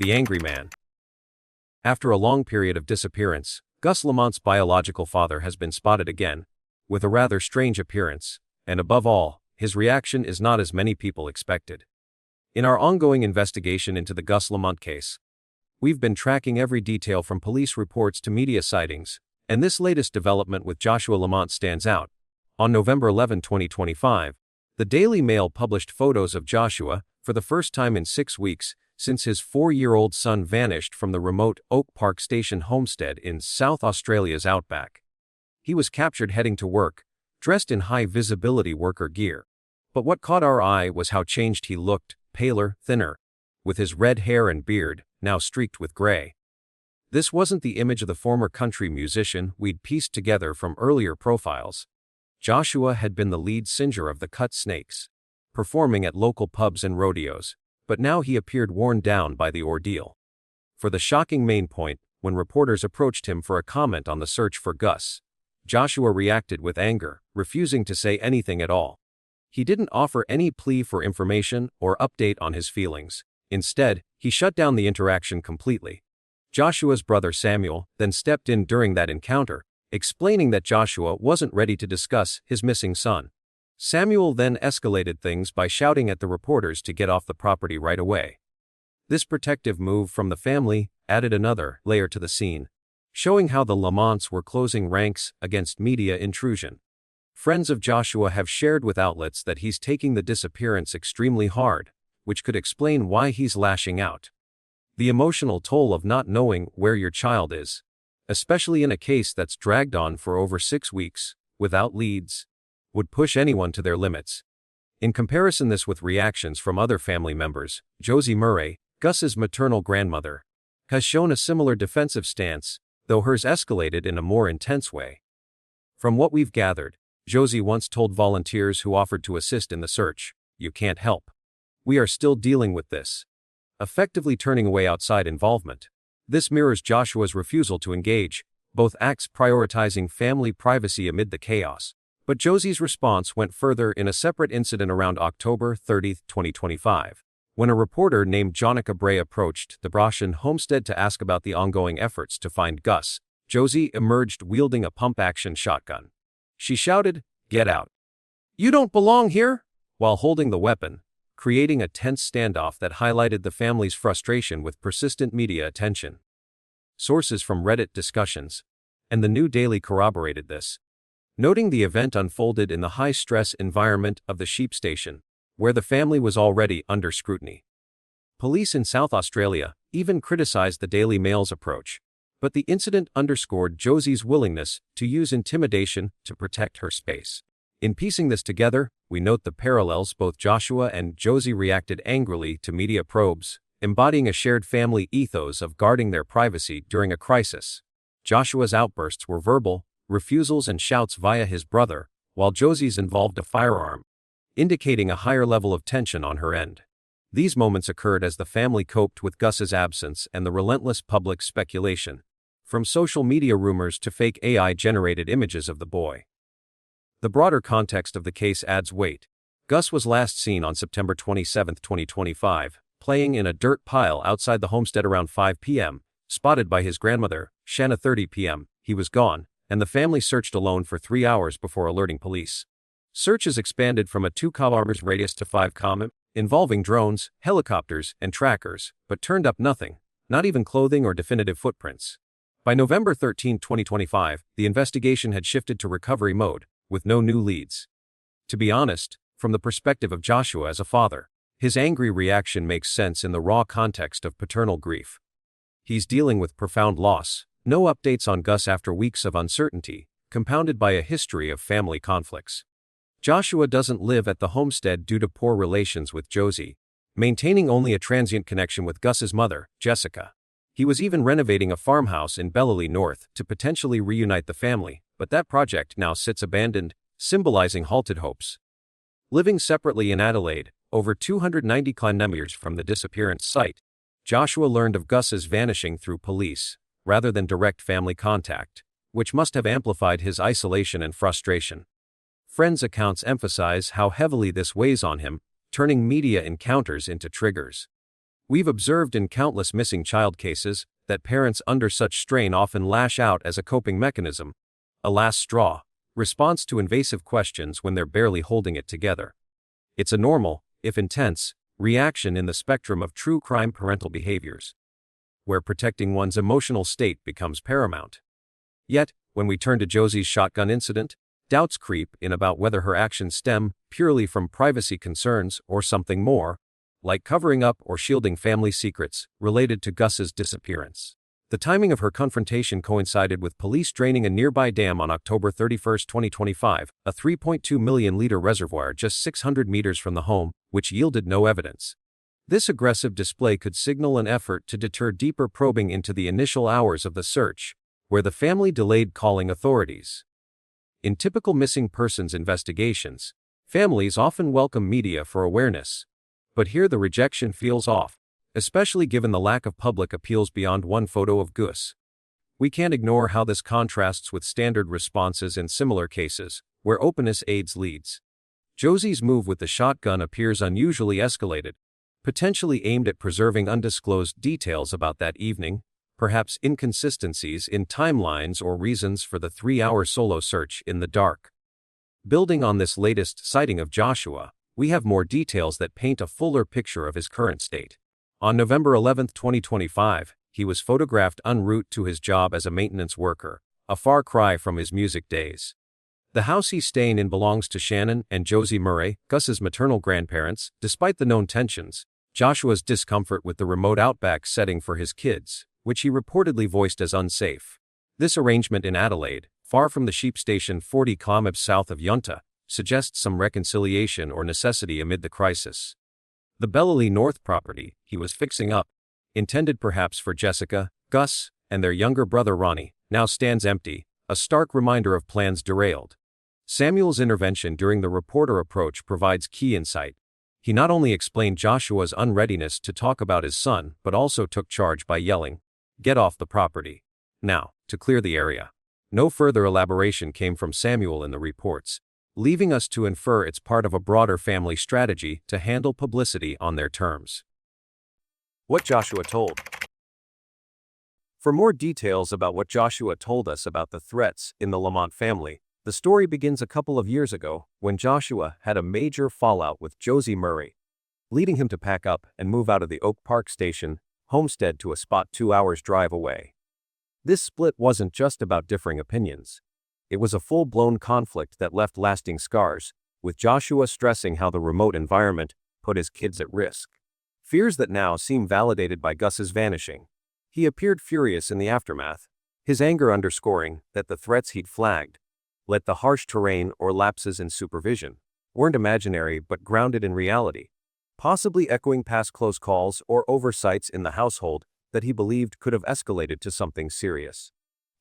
The Angry Man. After a long period of disappearance, Gus Lamont's biological father has been spotted again, with a rather strange appearance, and above all, his reaction is not as many people expected. In our ongoing investigation into the Gus Lamont case, we've been tracking every detail from police reports to media sightings, and this latest development with Joshua Lamont stands out. On November 11, 2025, the Daily Mail published photos of Joshua for the first time in 6 weeks since his 4-year-old son vanished from the remote Oak Park Station homestead in South Australia's outback. He was captured heading to work, dressed in high-visibility worker gear. But what caught our eye was how changed he looked, paler, thinner, with his red hair and beard, now streaked with gray. This wasn't the image of the former country musician we'd pieced together from earlier profiles. Joshua had been the lead singer of the Cut Snakes, performing at local pubs and rodeos, but now he appeared worn down by the ordeal. For the shocking main point, when reporters approached him for a comment on the search for Gus, Joshua reacted with anger, refusing to say anything at all. He didn't offer any plea for information or update on his feelings. Instead, he shut down the interaction completely. Joshua's brother Samuel then stepped in during that encounter, explaining that Joshua wasn't ready to discuss his missing son. Samuel then escalated things by shouting at the reporters to get off the property right away. This protective move from the family added another layer to the scene, showing how the Lamonts were closing ranks against media intrusion. Friends of Joshua have shared with outlets that he's taking the disappearance extremely hard, which could explain why he's lashing out. The emotional toll of not knowing where your child is, especially in a case that's dragged on for over 6 weeks, without leads, would push anyone to their limits. In comparison this with reactions from other family members, Josie Murray, Gus's maternal grandmother, has shown a similar defensive stance, though hers escalated in a more intense way. From what we've gathered, Josie once told volunteers who offered to assist in the search, "You can't help. We are still dealing with this," effectively turning away outside involvement. This mirrors Joshua's refusal to engage, both acts prioritizing family privacy amid the chaos. But Josie's response went further in a separate incident around October 30, 2025. When a reporter named Jonica Bray approached the Brashen homestead to ask about the ongoing efforts to find Gus, Josie emerged wielding a pump-action shotgun. She shouted, "Get out. You don't belong here," while holding the weapon, creating a tense standoff that highlighted the family's frustration with persistent media attention. Sources from Reddit discussions and the New Daily corroborated this, noting the event unfolded in the high-stress environment of the sheep station, where the family was already under scrutiny. Police in South Australia even criticized the Daily Mail's approach, but the incident underscored Josie's willingness to use intimidation to protect her space. In piecing this together, we note the parallels. Both Joshua and Josie reacted angrily to media probes, embodying a shared family ethos of guarding their privacy during a crisis. Joshua's outbursts were verbal, refusals and shouts via his brother, while Josie's involved a firearm, indicating a higher level of tension on her end. These moments occurred as the family coped with Gus's absence and the relentless public speculation, from social media rumors to fake AI-generated images of the boy. The broader context of the case adds weight. Gus was last seen on September 27, 2025, playing in a dirt pile outside the homestead around 5 p.m., spotted by his grandmother, Shanna. 30 p.m., he was gone, and the family searched alone for 3 hours before alerting police. Searches expanded from a 2-kilometer radius to 5 km, involving drones, helicopters, and trackers, but turned up nothing, not even clothing or definitive footprints. By November 13, 2025, the investigation had shifted to recovery mode, with no new leads. To be honest, from the perspective of Joshua as a father, his angry reaction makes sense in the raw context of paternal grief. He's dealing with profound loss, no updates on Gus after weeks of uncertainty, compounded by a history of family conflicts. Joshua doesn't live at the homestead due to poor relations with Josie, maintaining only a transient connection with Gus's mother, Jessica. He was even renovating a farmhouse in Belleley North to potentially reunite the family, but that project now sits abandoned, symbolizing halted hopes. Living separately in Adelaide, over 290 kilometers from the disappearance site, Joshua learned of Gus's vanishing through police, rather than direct family contact, which must have amplified his isolation and frustration. Friends' accounts emphasize how heavily this weighs on him, turning media encounters into triggers. We've observed in countless missing child cases that parents under such strain often lash out as a coping mechanism, a last straw, response to invasive questions when they're barely holding it together. It's a normal, if intense, reaction in the spectrum of true crime parental behaviors, where protecting one's emotional state becomes paramount. Yet, when we turn to Josie's shotgun incident, doubts creep in about whether her actions stem purely from privacy concerns or something more, like covering up or shielding family secrets related to Gus's disappearance. The timing of her confrontation coincided with police draining a nearby dam on October 31, 2025, a 3.2 million-liter reservoir just 600 meters from the home, which yielded no evidence. This aggressive display could signal an effort to deter deeper probing into the initial hours of the search, where the family delayed calling authorities. In typical missing persons investigations, families often welcome media for awareness. But here the rejection feels off, especially given the lack of public appeals beyond one photo of Gus. We can't ignore how this contrasts with standard responses in similar cases, where openness aids leads. Josie's move with the shotgun appears unusually escalated, potentially aimed at preserving undisclosed details about that evening, perhaps inconsistencies in timelines or reasons for the 3-hour solo search in the dark. Building on this latest sighting of Joshua, we have more details that paint a fuller picture of his current state. On November 11, 2025, he was photographed en route to his job as a maintenance worker, a far cry from his music days. The house he's staying in belongs to Shannon and Josie Murray, Gus's maternal grandparents. Despite the known tensions, Joshua's discomfort with the remote outback setting for his kids, which he reportedly voiced as unsafe. This arrangement in Adelaide, far from the sheep station 40 km south of Yunta, suggests some reconciliation or necessity amid the crisis. The Belleley North property he was fixing up, intended perhaps for Jessica, Gus, and their younger brother Ronnie, now stands empty, a stark reminder of plans derailed. Samuel's intervention during the reporter approach provides key insight. He not only explained Joshua's unreadiness to talk about his son, but also took charge by yelling, "Get off the property now," to clear the area. No further elaboration came from Samuel in the reports, leaving us to infer it's part of a broader family strategy to handle publicity on their terms. What Joshua told. For more details about what Joshua told us about the threats in the Lamont family, the story begins a couple of years ago when Joshua had a major fallout with Josie Murray, leading him to pack up and move out of the Oak Park Station homestead to a spot 2 hours drive away. This split wasn't just about differing opinions. It was a full-blown conflict that left lasting scars, with Joshua stressing how the remote environment put his kids at risk. Fears that now seem validated by Gus's vanishing. He appeared furious in the aftermath, his anger underscoring that the threats he'd flagged, let the harsh terrain or lapses in supervision, weren't imaginary but grounded in reality, possibly echoing past close calls or oversights in the household that he believed could have escalated to something serious.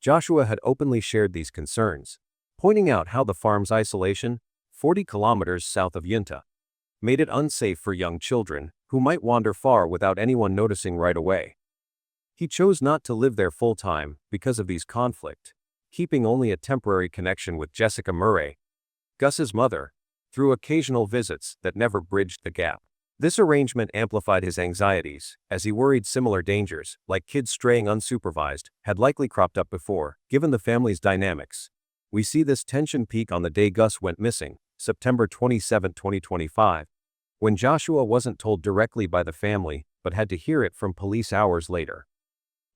Joshua had openly shared these concerns, pointing out how the farm's isolation, 40 kilometers south of Yunta, made it unsafe for young children who might wander far without anyone noticing right away. He chose not to live there full-time because of these conflicts, keeping only a temporary connection with Jessica Murray, Gus's mother, through occasional visits that never bridged the gap. This arrangement amplified his anxieties, as he worried similar dangers, like kids straying unsupervised, had likely cropped up before, given the family's dynamics. We see this tension peak on the day Gus went missing, September 27, 2025, when Joshua wasn't told directly by the family, but had to hear it from police hours later.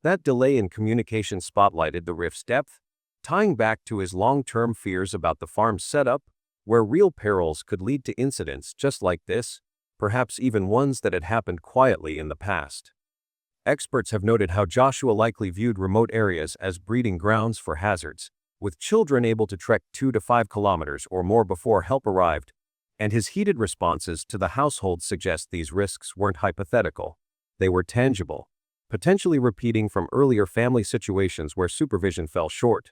That delay in communication spotlighted the rift's depth, tying back to his long-term fears about the farm's setup, where real perils could lead to incidents just like this, perhaps even ones that had happened quietly in the past. Experts have noted how Joshua likely viewed remote areas as breeding grounds for hazards, with children able to trek 2 to 5 kilometers or more before help arrived, and his heated responses to the household suggest these risks weren't hypothetical. They were tangible, potentially repeating from earlier family situations where supervision fell short.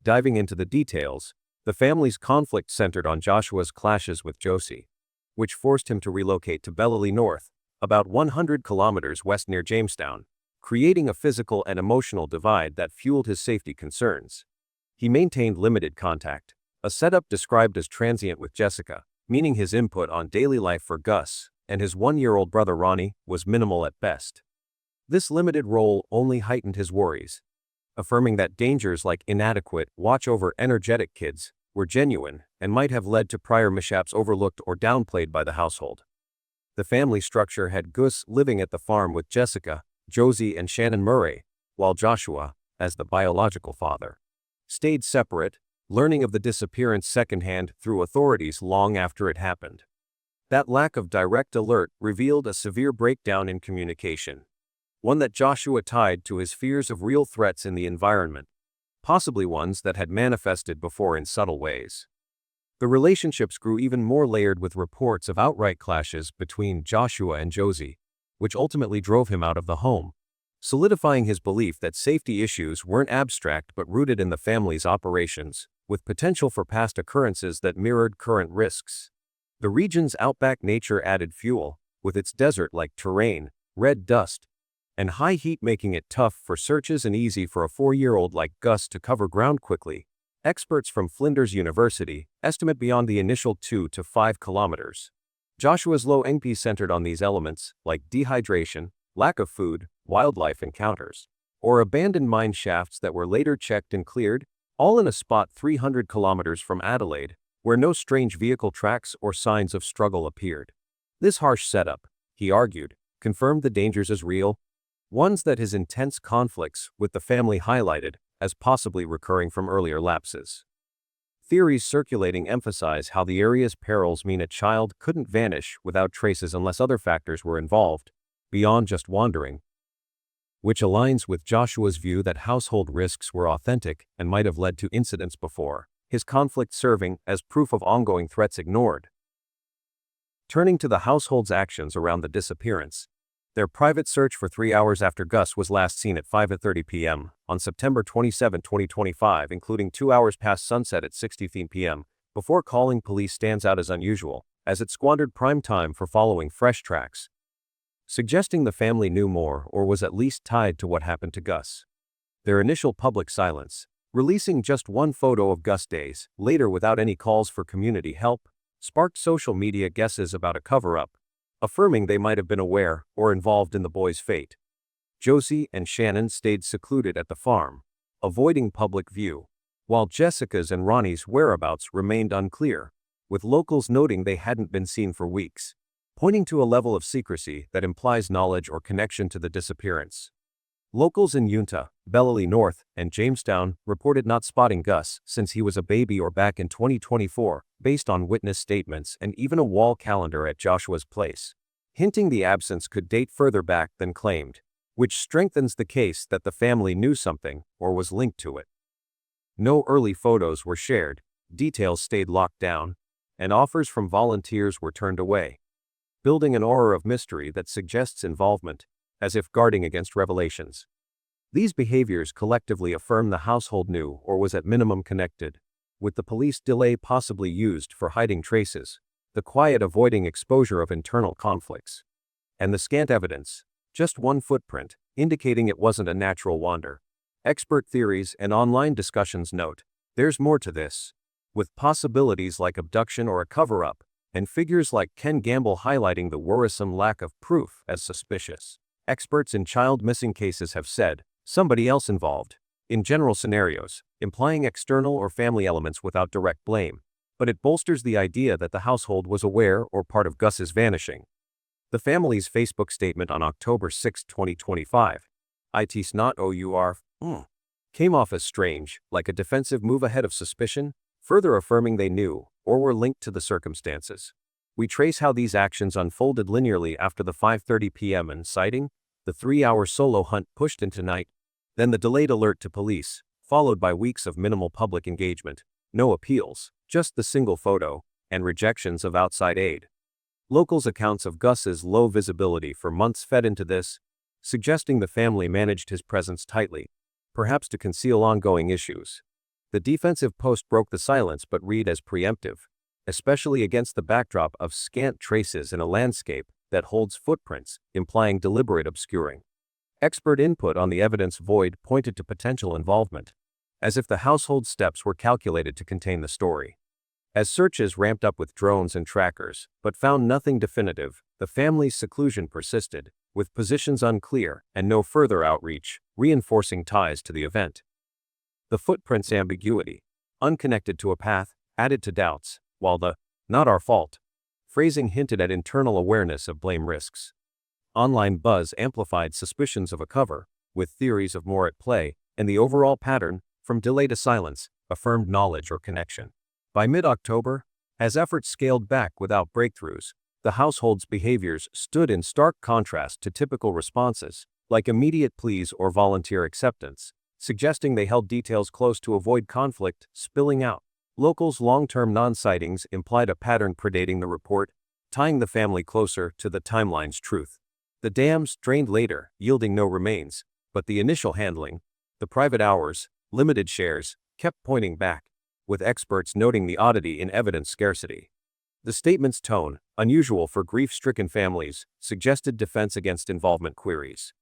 Diving into the details, the family's conflict centered on Joshua's clashes with Josie, which forced him to relocate to Belleley North, about 100 kilometers west near Jamestown, creating a physical and emotional divide that fueled his safety concerns. He maintained limited contact, a setup described as transient with Jessica, meaning his input on daily life for Gus and his 1-year-old brother Ronnie was minimal at best. This limited role only heightened his worries, affirming that dangers like inadequate watch over energetic kids were genuine and might have led to prior mishaps overlooked or downplayed by the household. The family structure had Gus living at the farm with Jessica, Josie, and Shannon Murray, while Joshua, as the biological father, stayed separate, learning of the disappearance secondhand through authorities long after it happened. That lack of direct alert revealed a severe breakdown in communication, one that Joshua tied to his fears of real threats in the environment, possibly ones that had manifested before in subtle ways. The relationships grew even more layered with reports of outright clashes between Joshua and Josie, which ultimately drove him out of the home, solidifying his belief that safety issues weren't abstract but rooted in the family's operations, with potential for past occurrences that mirrored current risks. The region's outback nature added fuel, with its desert-like terrain, red dust, and high heat making it tough for searches and easy for a 4-year-old like Gus to cover ground quickly. Experts from Flinders University estimate beyond the initial 2 to 5 kilometers. Joshua's low NP centered on these elements, like dehydration, lack of food, wildlife encounters, or abandoned mine shafts that were later checked and cleared, all in a spot 300 kilometers from Adelaide, where no strange vehicle tracks or signs of struggle appeared. This harsh setup, he argued, confirmed the dangers as real, ones that his intense conflicts with the family highlighted as possibly recurring from earlier lapses. Theories circulating emphasize how the area's perils mean a child couldn't vanish without traces unless other factors were involved, beyond just wandering, which aligns with Joshua's view that household risks were authentic and might have led to incidents before, his conflict serving as proof of ongoing threats ignored. Turning to the household's actions around the disappearance, their private search for 3 hours after Gus was last seen at 5:30 p.m. on September 27, 2025, including 2 hours past sunset at 6:15 p.m., before calling police stands out as unusual, as it squandered prime time for following fresh tracks, suggesting the family knew more or was at least tied to what happened to Gus. Their initial public silence, releasing just one photo of Gus days later without any calls for community help, sparked social media guesses about a cover-up, affirming they might have been aware or involved in the boy's fate. Josie and Shannon stayed secluded at the farm, avoiding public view, while Jessica's and Ronnie's whereabouts remained unclear, with locals noting they hadn't been seen for weeks, pointing to a level of secrecy that implies knowledge or connection to the disappearance. Locals in Yunta, Belleley North, and Jamestown reported not spotting Gus since he was a baby or back in 2024, based on witness statements and even a wall calendar at Joshua's place, hinting the absence could date further back than claimed, which strengthens the case that the family knew something or was linked to it. No early photos were shared, details stayed locked down, and offers from volunteers were turned away, building an aura of mystery that suggests involvement, as if guarding against revelations. These behaviors collectively affirm the household knew or was at minimum connected, with the police delay possibly used for hiding traces, the quiet avoiding exposure of internal conflicts, and the scant evidence, just one footprint, indicating it wasn't a natural wander. Expert theories and online discussions note, there's more to this, with possibilities like abduction or a cover-up, and figures like Ken Gamble highlighting the worrisome lack of proof as suspicious. Experts in child missing cases have said, somebody else involved, in general scenarios, implying external or family elements without direct blame, but it bolsters the idea that the household was aware or part of Gus's vanishing. The family's Facebook statement on October 6, 2025, "It's not our," came off as strange, like a defensive move ahead of suspicion, further affirming they knew or were linked to the circumstances. We trace how these actions unfolded linearly after the 5:30 p.m. and sighting, the 3-hour solo hunt pushed into night, then the delayed alert to police, followed by weeks of minimal public engagement, no appeals, just the single photo, and rejections of outside aid. Locals' accounts of Gus's low visibility for months fed into this, suggesting the family managed his presence tightly, perhaps to conceal ongoing issues. The defensive post broke the silence but read as preemptive, especially against the backdrop of scant traces in a landscape that holds footprints, implying deliberate obscuring. Expert input on the evidence void pointed to potential involvement, as if the household's steps were calculated to contain the story. As searches ramped up with drones and trackers, but found nothing definitive, the family's seclusion persisted, with positions unclear and no further outreach, reinforcing ties to the event. The footprint's ambiguity, unconnected to a path, added to doubts, while the "not our fault" phrasing hinted at internal awareness of blame risks. Online buzz amplified suspicions of a cover, with theories of more at play, and the overall pattern, from delay to silence, affirmed knowledge or connection. By mid-October, as efforts scaled back without breakthroughs, the household's behaviors stood in stark contrast to typical responses, like immediate pleas or volunteer acceptance, suggesting they held details close to avoid conflict spilling out. Locals' long-term non-sightings implied a pattern predating the report, tying the family closer to the timeline's truth. The dams drained later, yielding no remains, but the initial handling, the private hours, limited shares, kept pointing back, with experts noting the oddity in evidence scarcity. The statement's tone, unusual for grief-stricken families, suggested defense against involvement queries.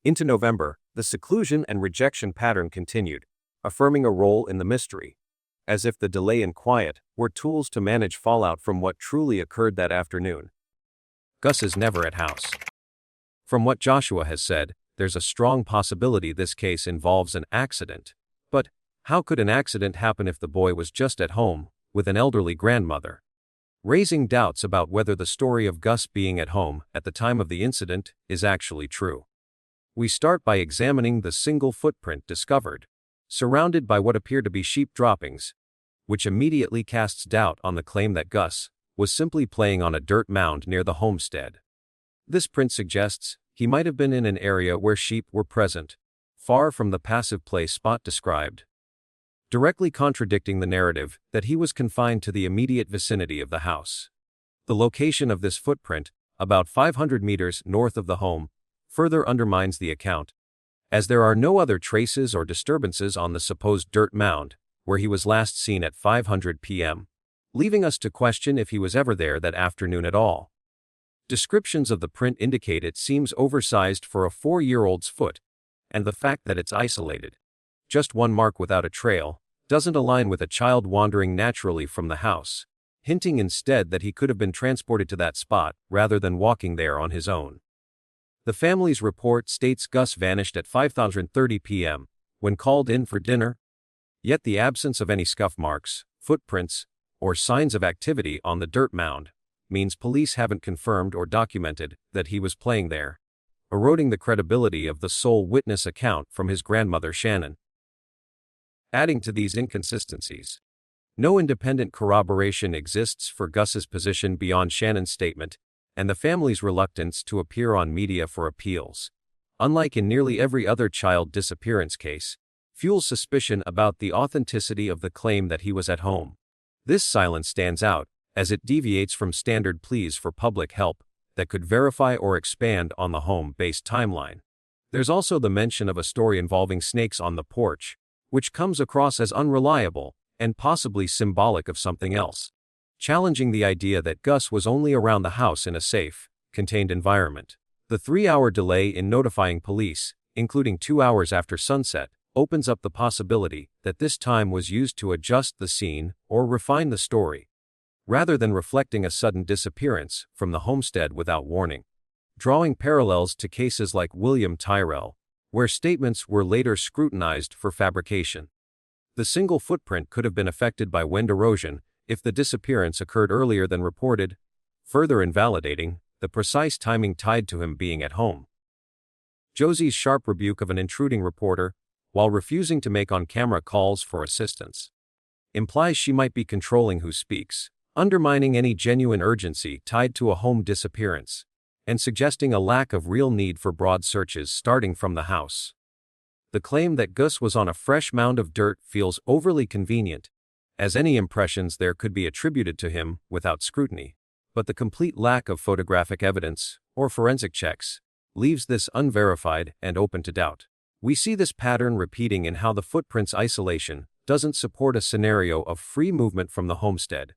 Into November, the seclusion and rejection pattern continued, affirming a role in the mystery, as if the delay and quiet were tools to manage fallout from what truly occurred that afternoon. Gus is never at house. From what Joshua has said, there's a strong possibility this case involves an accident. But how could an accident happen if the boy was just at home, with an elderly grandmother? Raising doubts about whether the story of Gus being at home at the time of the incident is actually true. We start by examining the single footprint discovered, surrounded by what appear to be sheep droppings, which immediately casts doubt on the claim that Gus was simply playing on a dirt mound near the homestead. This print suggests he might have been in an area where sheep were present, far from the passive play spot described, directly contradicting the narrative that he was confined to the immediate vicinity of the house. The location of this footprint, about 500 meters north of the home, further undermines the account, as there are no other traces or disturbances on the supposed dirt mound, where he was last seen at 500 p.m., leaving us to question if he was ever there that afternoon at all. Descriptions of the print indicate it seems oversized for a 4-year-old's foot, and the fact that it's isolated, just one mark without a trail, doesn't align with a child wandering naturally from the house, hinting instead that he could have been transported to that spot rather than walking there on his own. The family's report states Gus vanished at 5:30 p.m. when called in for dinner, yet the absence of any scuff marks, footprints, or signs of activity on the dirt mound means police haven't confirmed or documented that he was playing there, eroding the credibility of the sole witness account from his grandmother Shannon. Adding to these inconsistencies, no independent corroboration exists for Gus's position beyond Shannon's statement, and the family's reluctance to appear on media for appeals, unlike in nearly every other child disappearance case, fuels suspicion about the authenticity of the claim that he was at home. This silence stands out, as it deviates from standard pleas for public help that could verify or expand on the home-based timeline. There's also the mention of a story involving snakes on the porch, which comes across as unreliable and possibly symbolic of something else, challenging the idea that Gus was only around the house in a safe, contained environment. The 3-hour delay in notifying police, including 2 hours after sunset, opens up the possibility that this time was used to adjust the scene or refine the story, rather than reflecting a sudden disappearance from the homestead without warning. Drawing parallels to cases like William Tyrrell, where statements were later scrutinized for fabrication. The single footprint could have been affected by wind erosion if the disappearance occurred earlier than reported, further invalidating the precise timing tied to him being at home. Josie's sharp rebuke of an intruding reporter, while refusing to make on-camera calls for assistance, implies she might be controlling who speaks, undermining any genuine urgency tied to a home disappearance, and suggesting a lack of real need for broad searches starting from the house. The claim that Gus was on a fresh mound of dirt feels overly convenient, as any impressions there could be attributed to him without scrutiny, but the complete lack of photographic evidence, or forensic checks, leaves this unverified and open to doubt. We see this pattern repeating in how the footprint's isolation doesn't support a scenario of free movement from the homestead.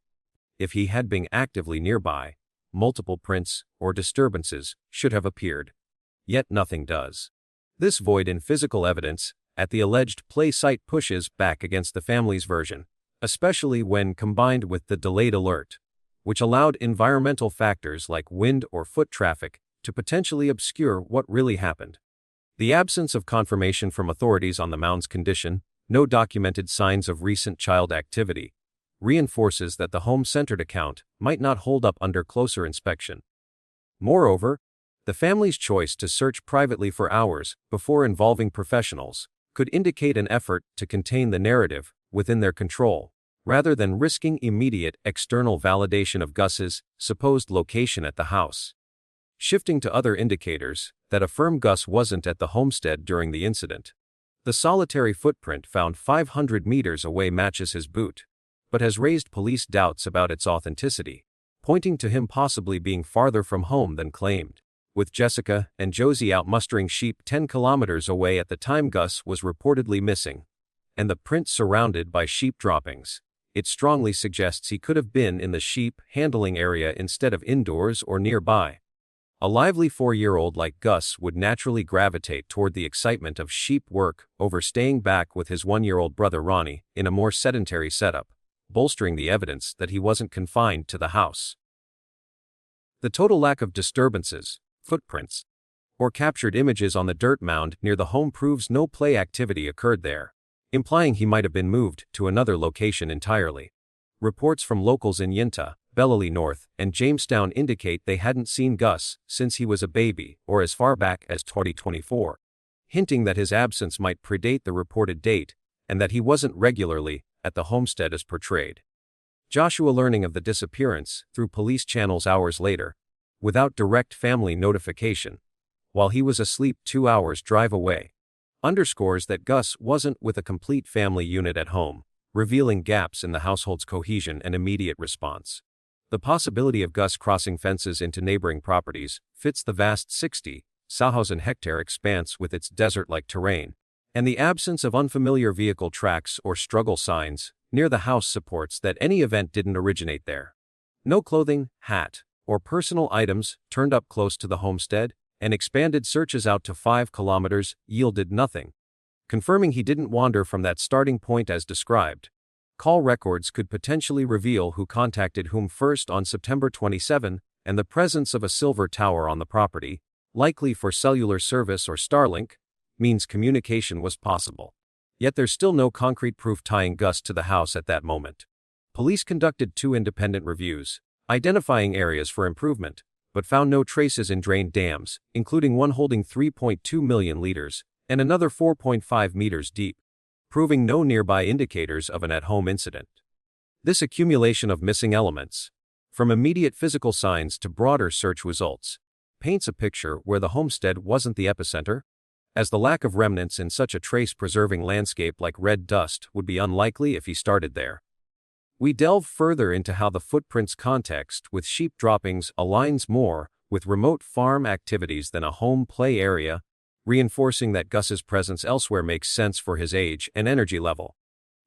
If he had been actively nearby, multiple prints or disturbances should have appeared. Yet nothing does. This void in physical evidence at the alleged play site pushes back against the family's version especially when combined with the delayed alert, which allowed environmental factors like wind or foot traffic to potentially obscure what really happened. The absence of confirmation from authorities on the mound's condition, no documented signs of recent child activity, reinforces that the home-centered account might not hold up under closer inspection. Moreover, the family's choice to search privately for hours before involving professionals could indicate an effort to contain the narrative within their control, rather than risking immediate external validation of Gus's supposed location at the house. Shifting to other indicators that affirm Gus wasn't at the homestead during the incident. The solitary footprint found 500 meters away matches his boot, but has raised police doubts about its authenticity, pointing to him possibly being farther from home than claimed. With Jessica and Josie out mustering sheep 10 kilometers away at the time Gus was reportedly missing, and the print surrounded by sheep droppings, it strongly suggests he could have been in the sheep handling area instead of indoors or nearby. A lively 4-year-old like Gus would naturally gravitate toward the excitement of sheep work over staying back with his 1-year-old brother Ronnie in a more sedentary setup, bolstering the evidence that he wasn't confined to the house. The total lack of disturbances, footprints, or captured images on the dirt mound near the home proves no play activity occurred there, implying he might have been moved to another location entirely. Reports from locals in Yinta, Bellely North, and Jamestown indicate they hadn't seen Gus since he was a baby or as far back as 2024, hinting that his absence might predate the reported date and that he wasn't regularly at the homestead as portrayed. Joshua learning of the disappearance through police channels hours later, without direct family notification, while he was asleep 2 hours drive away, underscores that Gus wasn't with a complete family unit at home, revealing gaps in the household's cohesion and immediate response. The possibility of Gus crossing fences into neighboring properties fits the vast 60,000 hectare expanse with its desert-like terrain, and the absence of unfamiliar vehicle tracks or struggle signs near the house supports that any event didn't originate there. No clothing, hat, or personal items turned up close to the homestead, and expanded searches out to 5 kilometers yielded nothing, confirming he didn't wander from that starting point as described. Call records could potentially reveal who contacted whom first on September 27, and the presence of a silver tower on the property, likely for cellular service or Starlink, means communication was possible. Yet there's still no concrete proof tying Gus to the house at that moment. Police conducted 2 independent reviews, identifying areas for improvement, but found no traces in drained dams, including one holding 3.2 million liters, and another 4.5 meters deep, proving no nearby indicators of an at-home incident. This accumulation of missing elements, from immediate physical signs to broader search results, paints a picture where the homestead wasn't the epicenter, as the lack of remnants in such a trace-preserving landscape like red dust would be unlikely if he started there. We delve further into how the footprint's context with sheep droppings aligns more with remote farm activities than a home play area, reinforcing that Gus's presence elsewhere makes sense for his age and energy level.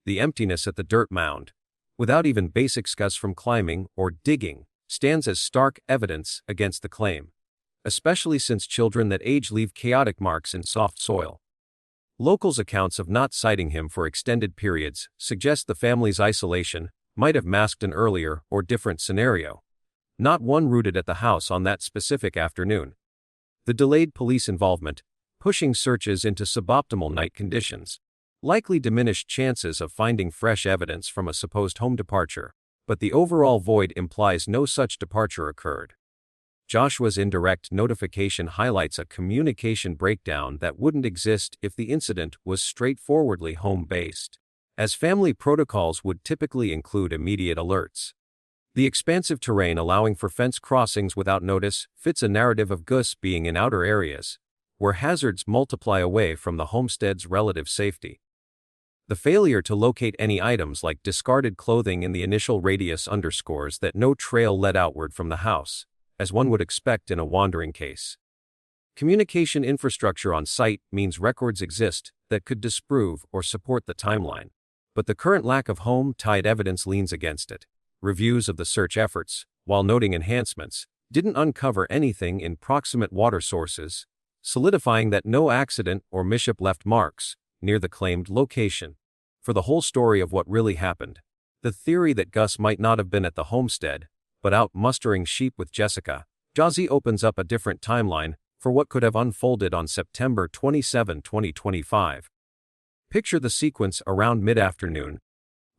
The emptiness at the dirt mound, without even basic scars from climbing or digging, stands as stark evidence against the claim, especially since children that age leave chaotic marks in soft soil. Locals' accounts of not sighting him for extended periods suggest the family's isolation might have masked an earlier or different scenario, not one rooted at the house on that specific afternoon. The delayed police involvement, pushing searches into suboptimal night conditions, likely diminished chances of finding fresh evidence from a supposed home departure, but the overall void implies no such departure occurred. Joshua's indirect notification highlights a communication breakdown that wouldn't exist if the incident was straightforwardly home-based, as family protocols would typically include immediate alerts. The expansive terrain allowing for fence crossings without notice fits a narrative of Gus being in outer areas, where hazards multiply away from the homestead's relative safety. The failure to locate any items like discarded clothing in the initial radius underscores that no trail led outward from the house, as one would expect in a wandering case. Communication infrastructure on site means records exist that could disprove or support the timeline, but the current lack of home-tied evidence leans against it. Reviews of the search efforts, while noting enhancements, didn't uncover anything in proximate water sources, solidifying that no accident or mishap left marks near the claimed location. For the whole story of what really happened, The theory that Gus might not have been at the homestead, but out mustering sheep with Jessica, Jazzy opens up a different timeline for what could have unfolded on September 27, 2025. Picture the sequence around mid-afternoon,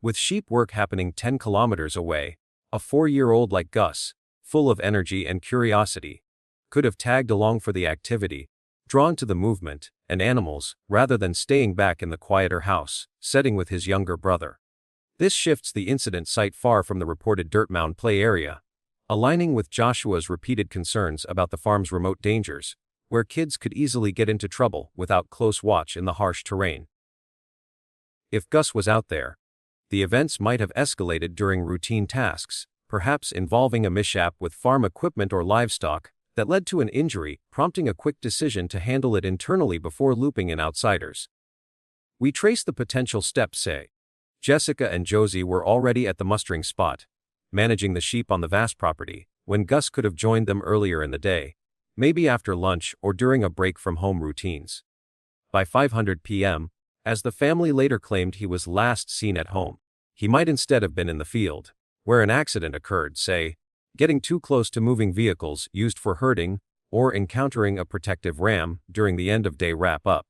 with sheep work happening 10 kilometers away. A 4-year-old like Gus, full of energy and curiosity, could have tagged along for the activity, drawn to the movement and animals, rather than staying back in the quieter house setting with his younger brother. This shifts the incident site far from the reported dirt mound play area, aligning with Joshua's repeated concerns about the farm's remote dangers, where kids could easily get into trouble without close watch in the harsh terrain. If Gus was out there, the events might have escalated during routine tasks, perhaps involving a mishap with farm equipment or livestock that led to an injury, prompting a quick decision to handle it internally before looping in outsiders. We trace the potential steps. Say, Jessica and Josie were already at the mustering spot, managing the sheep on the vast property, when Gus could have joined them earlier in the day, maybe after lunch or during a break from home routines. By 5:00 p.m., as the family later claimed he was last seen at home, he might instead have been in the field, where an accident occurred, say, getting too close to moving vehicles used for herding, or encountering a protective ram during the end-of-day wrap-up.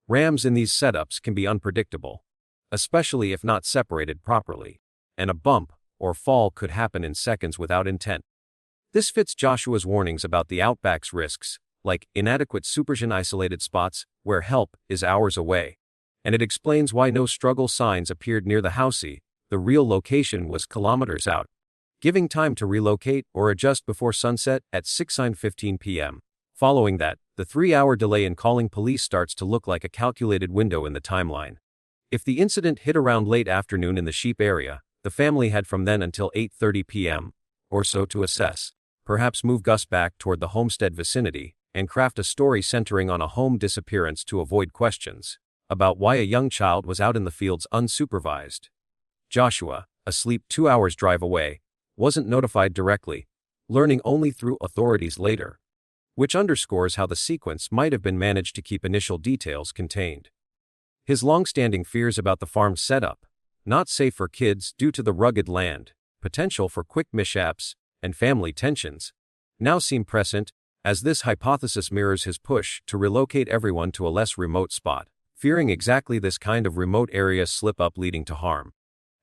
Rams in these setups can be unpredictable, especially if not separated properly, and a bump or fall could happen in seconds without intent. This fits Joshua's warnings about the outback's risks, like inadequate supervision, isolated spots where help is hours away. And it explains why no struggle signs appeared near the house. The real location was kilometers out, giving time to relocate or adjust before sunset at 6:15 p.m. Following that, the 3-hour delay in calling police starts to look like a calculated window in the timeline. If the incident hit around late afternoon in the sheep area, the family had from then until 8:30 p.m. or so to assess, perhaps move Gus back toward the homestead vicinity, and craft a story centering on a home disappearance to avoid questions about why a young child was out in the fields unsupervised. Joshua, asleep 2 hours drive away, wasn't notified directly, learning only through authorities later, which underscores how the sequence might have been managed to keep initial details contained. His long-standing fears about the farm's setup, not safe for kids due to the rugged land, potential for quick mishaps, and family tensions, now seem present, as this hypothesis mirrors his push to relocate everyone to a less remote spot, fearing exactly this kind of remote area slip-up leading to harm.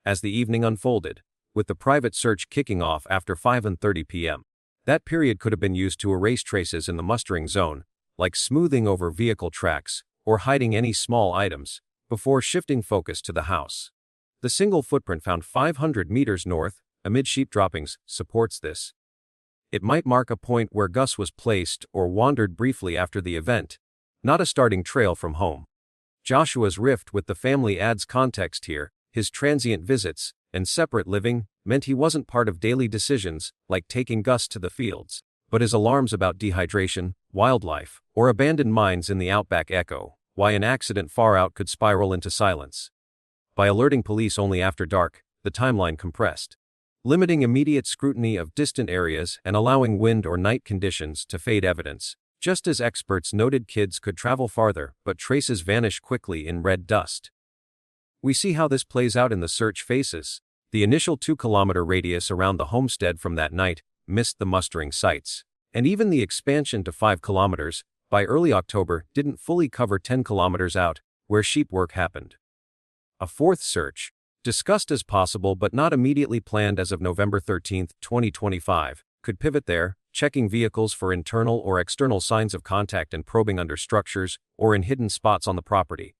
As the evening unfolded, with the private search kicking off after 5:30 p.m., that period could have been used to erase traces in the mustering zone, like smoothing over vehicle tracks or hiding any small items, before shifting focus to the house. The single footprint found 500 meters north, amid sheep droppings, supports this. It might mark a point where Gus was placed or wandered briefly after the event, not a starting trail from home. Joshua's rift with the family adds context here. His transient visits and separate living meant he wasn't part of daily decisions, like taking Gus to the fields, but his alarms about dehydration, wildlife, or abandoned mines in the outback echo why an accident far out could spiral into silence. By alerting police only after dark, the timeline compressed, limiting immediate scrutiny of distant areas and allowing wind or night conditions to fade evidence. Just as experts noted kids could travel farther, but traces vanish quickly in red dust. We see how this plays out in the search phases. The initial 2-kilometer radius around the homestead from that night missed the mustering sites, and even the expansion to 5 kilometers by early October didn't fully cover 10 kilometers out, where sheep work happened. A fourth search, discussed as possible but not immediately planned as of November 13, 2025, could pivot there, checking vehicles for internal or external signs of contact and probing under structures or in hidden spots on the property.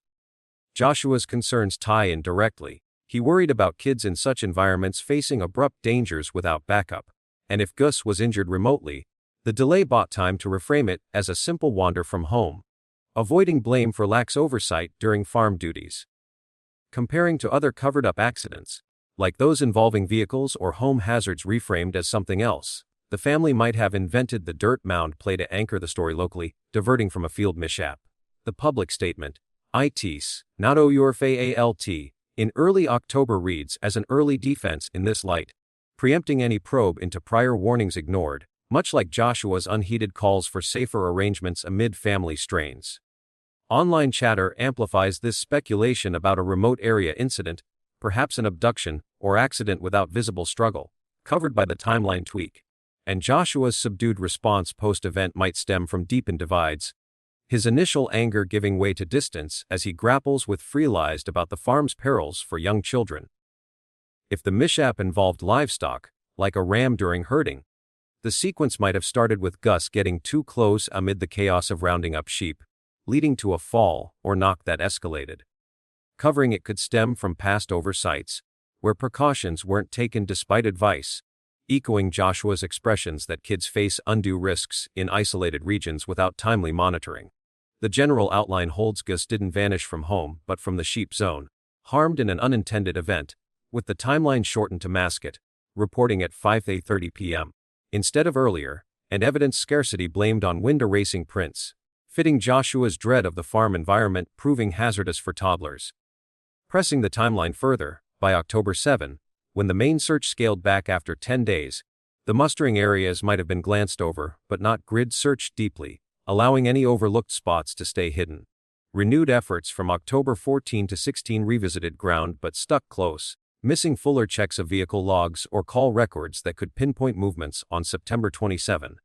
Joshua's concerns tie in directly. He worried about kids in such environments facing abrupt dangers without backup, and if Gus was injured remotely, the delay bought time to reframe it as a simple wander from home, avoiding blame for lax oversight during farm duties. Comparing to other covered-up accidents, like those involving vehicles or home hazards reframed as something else, the family might have invented the dirt mound play to anchor the story locally, diverting from a field mishap. The public statement, "Itis, not o your faalt," in early October reads as an early defense in this light, preempting any probe into prior warnings ignored, much like Joshua's unheeded calls for safer arrangements amid family strains. Online chatter amplifies this speculation about a remote area incident, perhaps an abduction or accident without visible struggle, covered by the timeline tweak. And Joshua's subdued response post-event might stem from deepened divides, his initial anger giving way to distance as he grapples with realized about the farm's perils for young children. If the mishap involved livestock, like a ram during herding, the sequence might have started with Gus getting too close amid the chaos of rounding up sheep, leading to a fall or knock that escalated. Covering it could stem from past oversights, where precautions weren't taken despite advice, echoing Joshua's expressions that kids face undue risks in isolated regions without timely monitoring. The general outline holds: Gus didn't vanish from home but from the sheep zone, harmed in an unintended event, with the timeline shortened to mask it, reporting at 5:30 p.m. instead of earlier, and evidence scarcity blamed on wind erasing prints, fitting Joshua's dread of the farm environment proving hazardous for toddlers. Pressing the timeline further, by October 7, when the main search scaled back after 10 days, the mustering areas might have been glanced over but not grid-searched deeply, allowing any overlooked spots to stay hidden. Renewed efforts from October 14 to 16 revisited ground but stuck close, missing fuller checks of vehicle logs or call records that could pinpoint movements on September 27.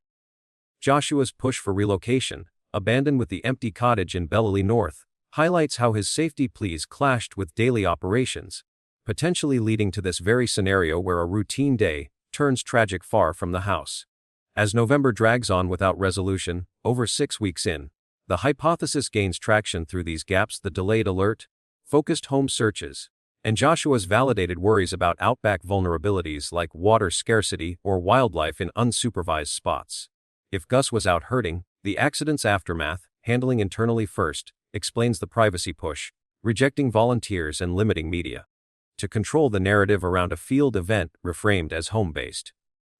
Joshua's push for relocation, abandoned with the empty cottage in Bellely North, highlights how his safety pleas clashed with daily operations, potentially leading to this very scenario where a routine day turns tragic far from the house. As November drags on without resolution, over 6 weeks in, the hypothesis gains traction through these gaps: the delayed alert, focused home searches, and Joshua's validated worries about outback vulnerabilities like water scarcity or wildlife in unsupervised spots. If Gus was out herding, the accident's aftermath, handling internally first, explains the privacy push, rejecting volunteers and limiting media to control the narrative around a field event reframed as home-based.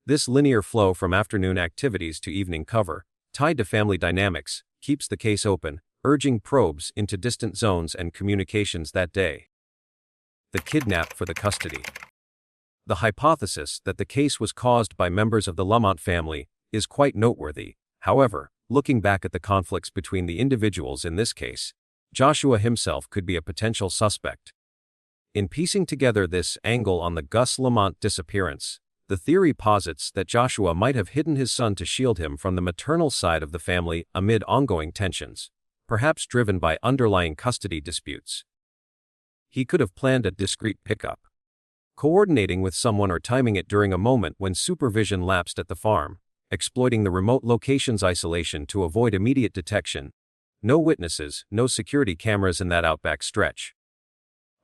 This linear flow from afternoon activities to evening cover, tied to family dynamics, keeps the case open, urging probes into distant zones and communications that day. The kidnap for the custody. The hypothesis that the case was caused by members of the Lamont family is quite noteworthy. However, looking back at the conflicts between the individuals in this case, Joshua himself could be a potential suspect. In piecing together this angle on the Gus Lamont disappearance, the theory posits that Joshua might have hidden his son to shield him from the maternal side of the family amid ongoing tensions, perhaps driven by underlying custody disputes. He could have planned a discreet pickup, coordinating with someone or timing it during a moment when supervision lapsed at the farm, exploiting the remote location's isolation to avoid immediate detection. No witnesses, no security cameras in that outback stretch.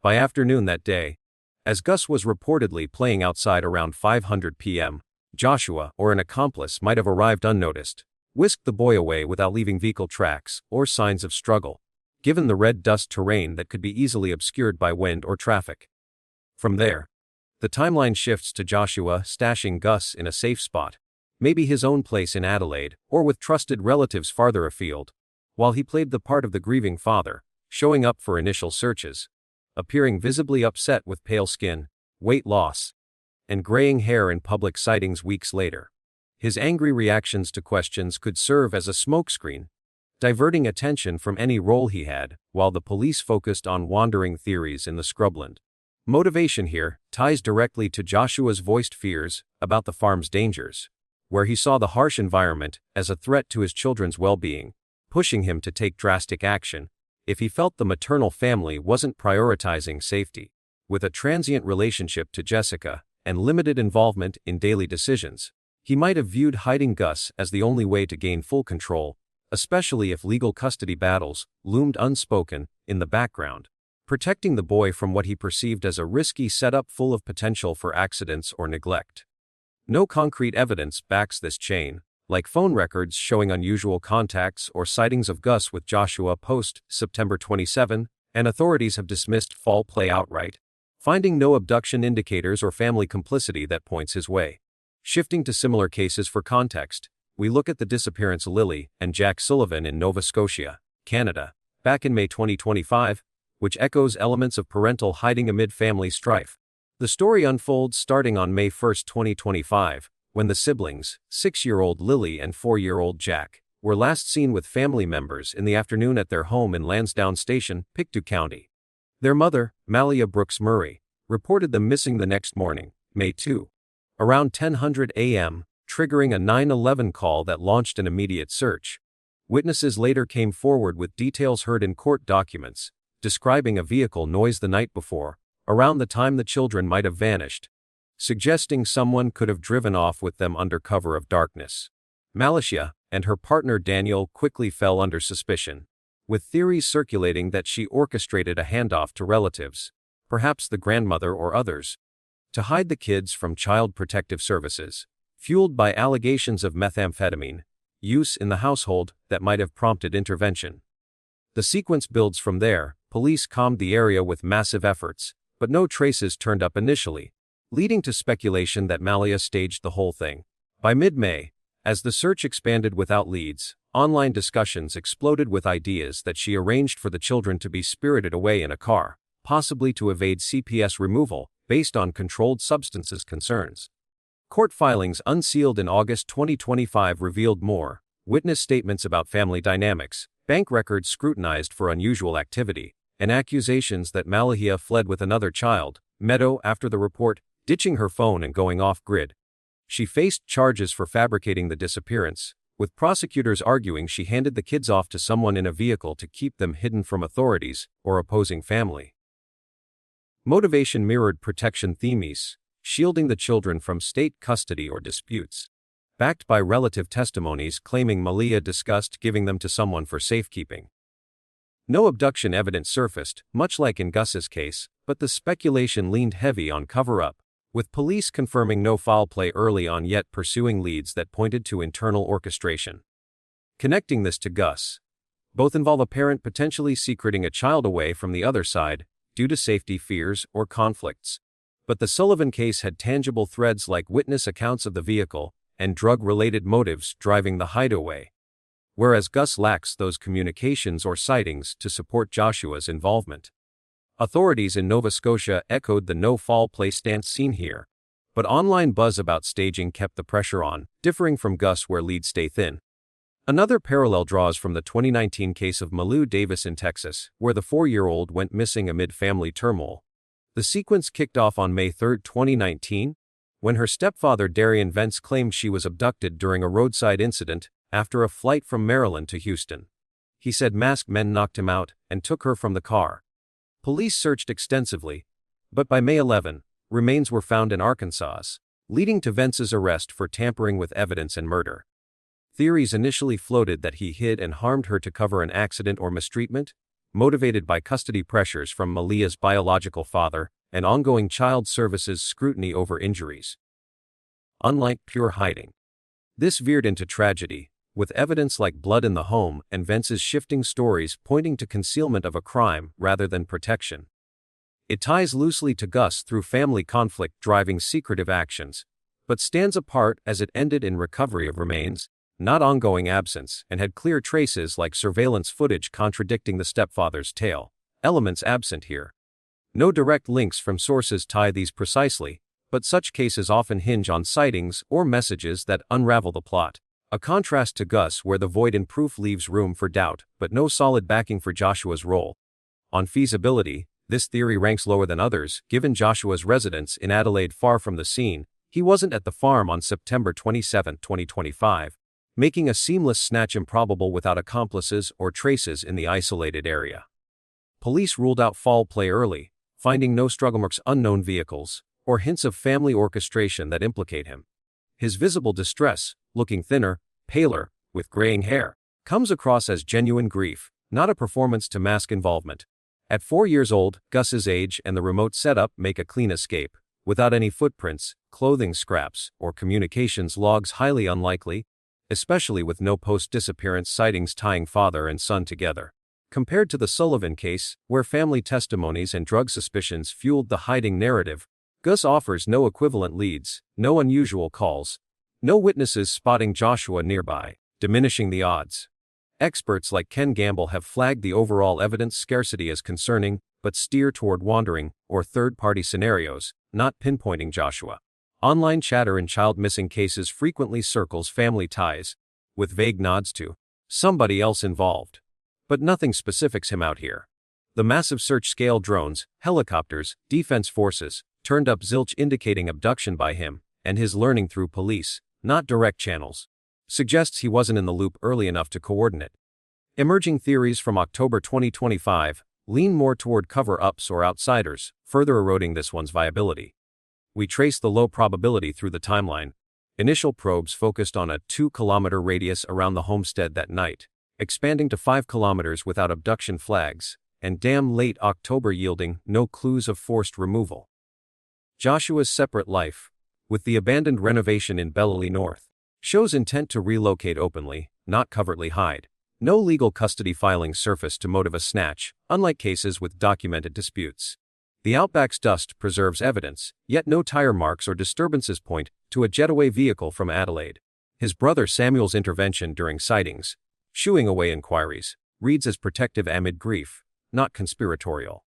By afternoon that day, as Gus was reportedly playing outside around 5:00 p.m., Joshua or an accomplice might have arrived unnoticed, whisked the boy away without leaving vehicle tracks or signs of struggle, given the red dust terrain that could be easily obscured by wind or traffic. From there, the timeline shifts to Joshua stashing Gus in a safe spot, maybe his own place in Adelaide or with trusted relatives farther afield, while he played the part of the grieving father, showing up for initial searches, appearing visibly upset with pale skin, weight loss, and graying hair in public sightings weeks later. His angry reactions to questions could serve as a smokescreen, diverting attention from any role he had, while the police focused on wandering theories in the scrubland. Motivation here ties directly to Joshua's voiced fears about the farm's dangers, where he saw the harsh environment as a threat to his children's well-being, pushing him to take drastic action if he felt the maternal family wasn't prioritizing safety. With a transient relationship to Jessica and limited involvement in daily decisions, he might have viewed hiding Gus as the only way to gain full control, especially if legal custody battles loomed unspoken in the background, protecting the boy from what he perceived as a risky setup full of potential for accidents or neglect. No concrete evidence backs this chain, like phone records showing unusual contacts or sightings of Gus with Joshua post-September 27, and authorities have dismissed foul play outright, finding no abduction indicators or family complicity that points his way. Shifting to similar cases for context, we look at the disappearance of Lily and Jack Sullivan in Nova Scotia, Canada, back in May 2025, which echoes elements of parental hiding amid family strife. The story unfolds starting on May 1, 2025, when the siblings, 6-year-old Lily and 4-year-old Jack, were last seen with family members in the afternoon at their home in Lansdowne Station, Pictou County. Their mother, Malia Brooks Murray, reported them missing the next morning, May 2. Around 10:00 a.m., triggering a 911 call that launched an immediate search. Witnesses later came forward with details heard in court documents, describing a vehicle noise the night before, around the time the children might have vanished, suggesting someone could have driven off with them under cover of darkness. Malicia and her partner Daniel quickly fell under suspicion, with theories circulating that she orchestrated a handoff to relatives, perhaps the grandmother or others, to hide the kids from Child Protective Services, fueled by allegations of methamphetamine use in the household that might have prompted intervention. The sequence builds from there. Police combed the area with massive efforts, but no traces turned up initially, leading to speculation that Malia staged the whole thing. By mid-May, as the search expanded without leads, online discussions exploded with ideas that she arranged for the children to be spirited away in a car, possibly to evade CPS removal, based on controlled substances concerns. Court filings unsealed in August 2025 revealed more: witness statements about family dynamics, bank records scrutinized for unusual activity, and accusations that Malahia fled with another child, Meadow, after the report, ditching her phone and going off-grid. She faced charges for fabricating the disappearance, with prosecutors arguing she handed the kids off to someone in a vehicle to keep them hidden from authorities or opposing family. Motivation mirrored protection themes, shielding the children from state custody or disputes, backed by relative testimonies claiming Malia discussed giving them to someone for safekeeping. No abduction evidence surfaced, much like in Gus's case, but the speculation leaned heavy on cover-up, with police confirming no foul play early on yet pursuing leads that pointed to internal orchestration. Connecting this to Gus, both involve a parent potentially secreting a child away from the other side, due to safety fears or conflicts. But the Sullivan case had tangible threads like witness accounts of the vehicle and drug-related motives driving the hideaway, whereas Gus lacks those communications or sightings to support Joshua's involvement. Authorities in Nova Scotia echoed the no-foul play stance seen here, but online buzz about staging kept the pressure on, differing from Gus where leads stay thin. Another parallel draws from the 2019 case of Malou Davis in Texas, where the 4-year-old went missing amid family turmoil. The sequence kicked off on May 3, 2019, when her stepfather Darian Vence claimed she was abducted during a roadside incident after a flight from Maryland to Houston. He said masked men knocked him out and took her from the car. Police searched extensively, but by May 11, remains were found in Arkansas, leading to Vence's arrest for tampering with evidence and murder. Theories initially floated that he hid and harmed her to cover an accident or mistreatment, motivated by custody pressures from Malia's biological father and ongoing child services scrutiny over injuries. Unlike pure hiding, this veered into tragedy, with evidence like blood in the home and Vence's shifting stories pointing to concealment of a crime rather than protection. It ties loosely to Gus through family conflict driving secretive actions, but stands apart as it ended in recovery of remains, not ongoing absence, and had clear traces like surveillance footage contradicting the stepfather's tale, elements absent here. No direct links from sources tie these precisely, but such cases often hinge on sightings or messages that unravel the plot. A contrast to Gus where the void in proof leaves room for doubt, but no solid backing for Joshua's role. On feasibility, this theory ranks lower than others, given Joshua's residence in Adelaide far from the scene. He wasn't at the farm on September 27, 2025. Making a seamless snatch improbable without accomplices or traces in the isolated area. Police ruled out foul play early, finding no struggle marks, unknown vehicles, or hints of family orchestration that implicate him. His visible distress, looking thinner, paler, with graying hair, comes across as genuine grief, not a performance to mask involvement. At 4 years old, Gus's age and the remote setup make a clean escape, without any footprints, clothing scraps, or communications logs highly unlikely, especially with no post-disappearance sightings tying father and son together. Compared to the Sullivan case, where family testimonies and drug suspicions fueled the hiding narrative, Gus offers no equivalent leads, no unusual calls, no witnesses spotting Joshua nearby, diminishing the odds. Experts like Ken Gamble have flagged the overall evidence scarcity as concerning, but steer toward wandering or third-party scenarios, not pinpointing Joshua. Online chatter in child missing cases frequently circles family ties, with vague nods to somebody else involved. But nothing specifics him out here. The massive search-scale drones, helicopters, defense forces, turned up zilch indicating abduction by him, and his learning through police, not direct channels, suggests he wasn't in the loop early enough to coordinate. Emerging theories from October 2025 lean more toward cover-ups or outsiders, further eroding this one's viability. We trace the low probability through the timeline. Initial probes focused on a 2-kilometer radius around the homestead that night, expanding to 5 kilometers without abduction flags, and late October yielding no clues of forced removal. Joshua's separate life, with the abandoned renovation in Bellely North, shows intent to relocate openly, not covertly hide. No legal custody filings surfaced to motive a snatch, unlike cases with documented disputes. The Outback's dust preserves evidence, yet no tire marks or disturbances point to a jetaway vehicle from Adelaide. His brother Samuel's intervention during sightings, shooing away inquiries, reads as protective amid grief, not conspiratorial.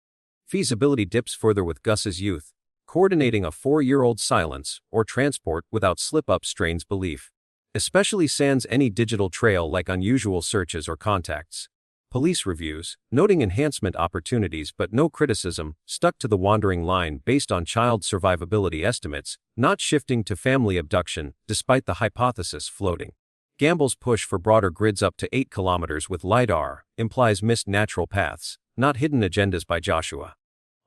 Feasibility dips further with Gus's youth, coordinating a 4-year-old's silence or transport without slip-up strains belief, especially sans any digital trail like unusual searches or contacts. Police reviews, noting enhancement opportunities but no criticism, stuck to the wandering line based on child survivability estimates, not shifting to family abduction, despite the hypothesis floating. Gamble's push for broader grids up to 8 kilometers with LiDAR implies missed natural paths, not hidden agendas by Joshua.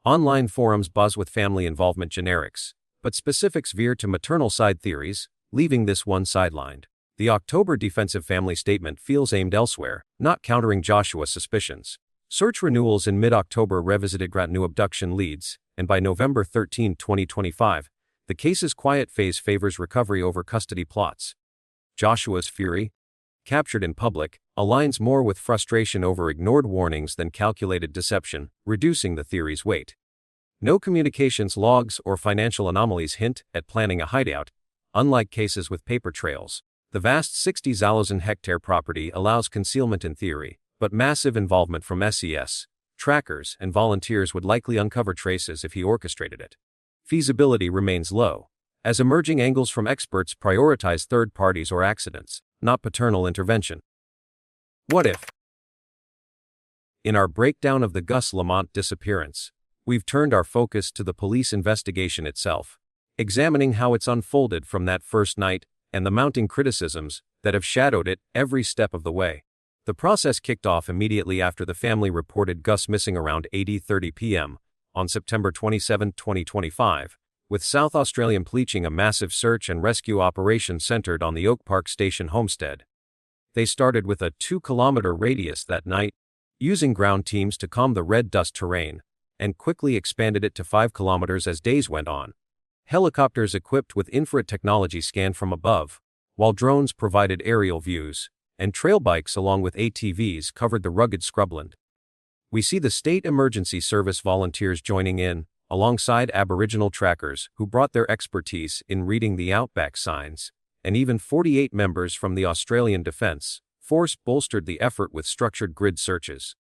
Online forums buzz with family involvement generics, but specifics veer to maternal side theories, leaving this one sidelined. The October defensive family statement feels aimed elsewhere, not countering Joshua's suspicions. Search renewals in mid-October revisited new abduction leads, and by November 13, 2025, the case's quiet phase favors recovery over custody plots. Joshua's fury, captured in public, aligns more with frustration over ignored warnings than calculated deception, reducing the theory's weight. No communications logs or financial anomalies hint at planning a hideout, unlike cases with paper trails. The vast 60,000 hectare property allows concealment in theory, but massive involvement from SES, trackers, and volunteers would likely uncover traces if he orchestrated it. Feasibility remains low, as emerging angles from experts prioritize third parties or accidents, not paternal intervention. What if? In our breakdown of the Gus Lamont disappearance, we've turned our focus to the police investigation itself, examining how it's unfolded from that first night and the mounting criticisms that have shadowed it every step of the way. The process kicked off immediately after the family reported Gus missing around 8:30 p.m. on September 27, 2025, with South Australian police a massive search and rescue operation centered on the Oak Park Station homestead. They started with a 2-kilometer radius that night, using ground teams to calm the red dust terrain, and quickly expanded it to 5 kilometers as days went on. Helicopters equipped with infrared technology scanned from above, while drones provided aerial views, and trail bikes along with ATVs covered the rugged scrubland. We see the State Emergency Service volunteers joining in, alongside Aboriginal trackers who brought their expertise in reading the Outback signs, and even 48 members from the Australian Defence Force bolstered the effort with structured grid searches.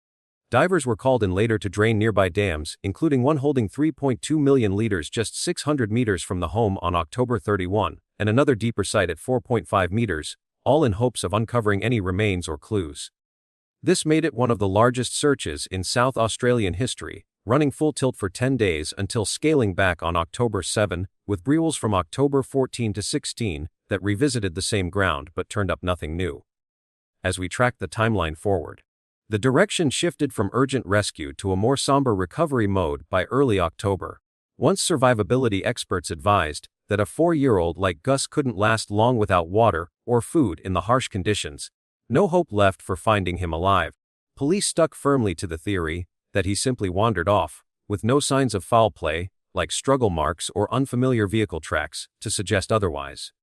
Divers were called in later to drain nearby dams, including one holding 3.2 million liters just 600 meters from the home on October 31, and another deeper site at 4.5 meters, all in hopes of uncovering any remains or clues. This made it one of the largest searches in South Australian history, running full tilt for 10 days until scaling back on October 7, with renewals from October 14 to 16 that revisited the same ground but turned up nothing new. As we track the timeline forward, the direction shifted from urgent rescue to a more somber recovery mode by early October. Once survivability experts advised that a 4-year-old like Gus couldn't last long without water or food in the harsh conditions, no hope left for finding him alive. Police stuck firmly to the theory that he simply wandered off, with no signs of foul play, like struggle marks or unfamiliar vehicle tracks, to suggest otherwise.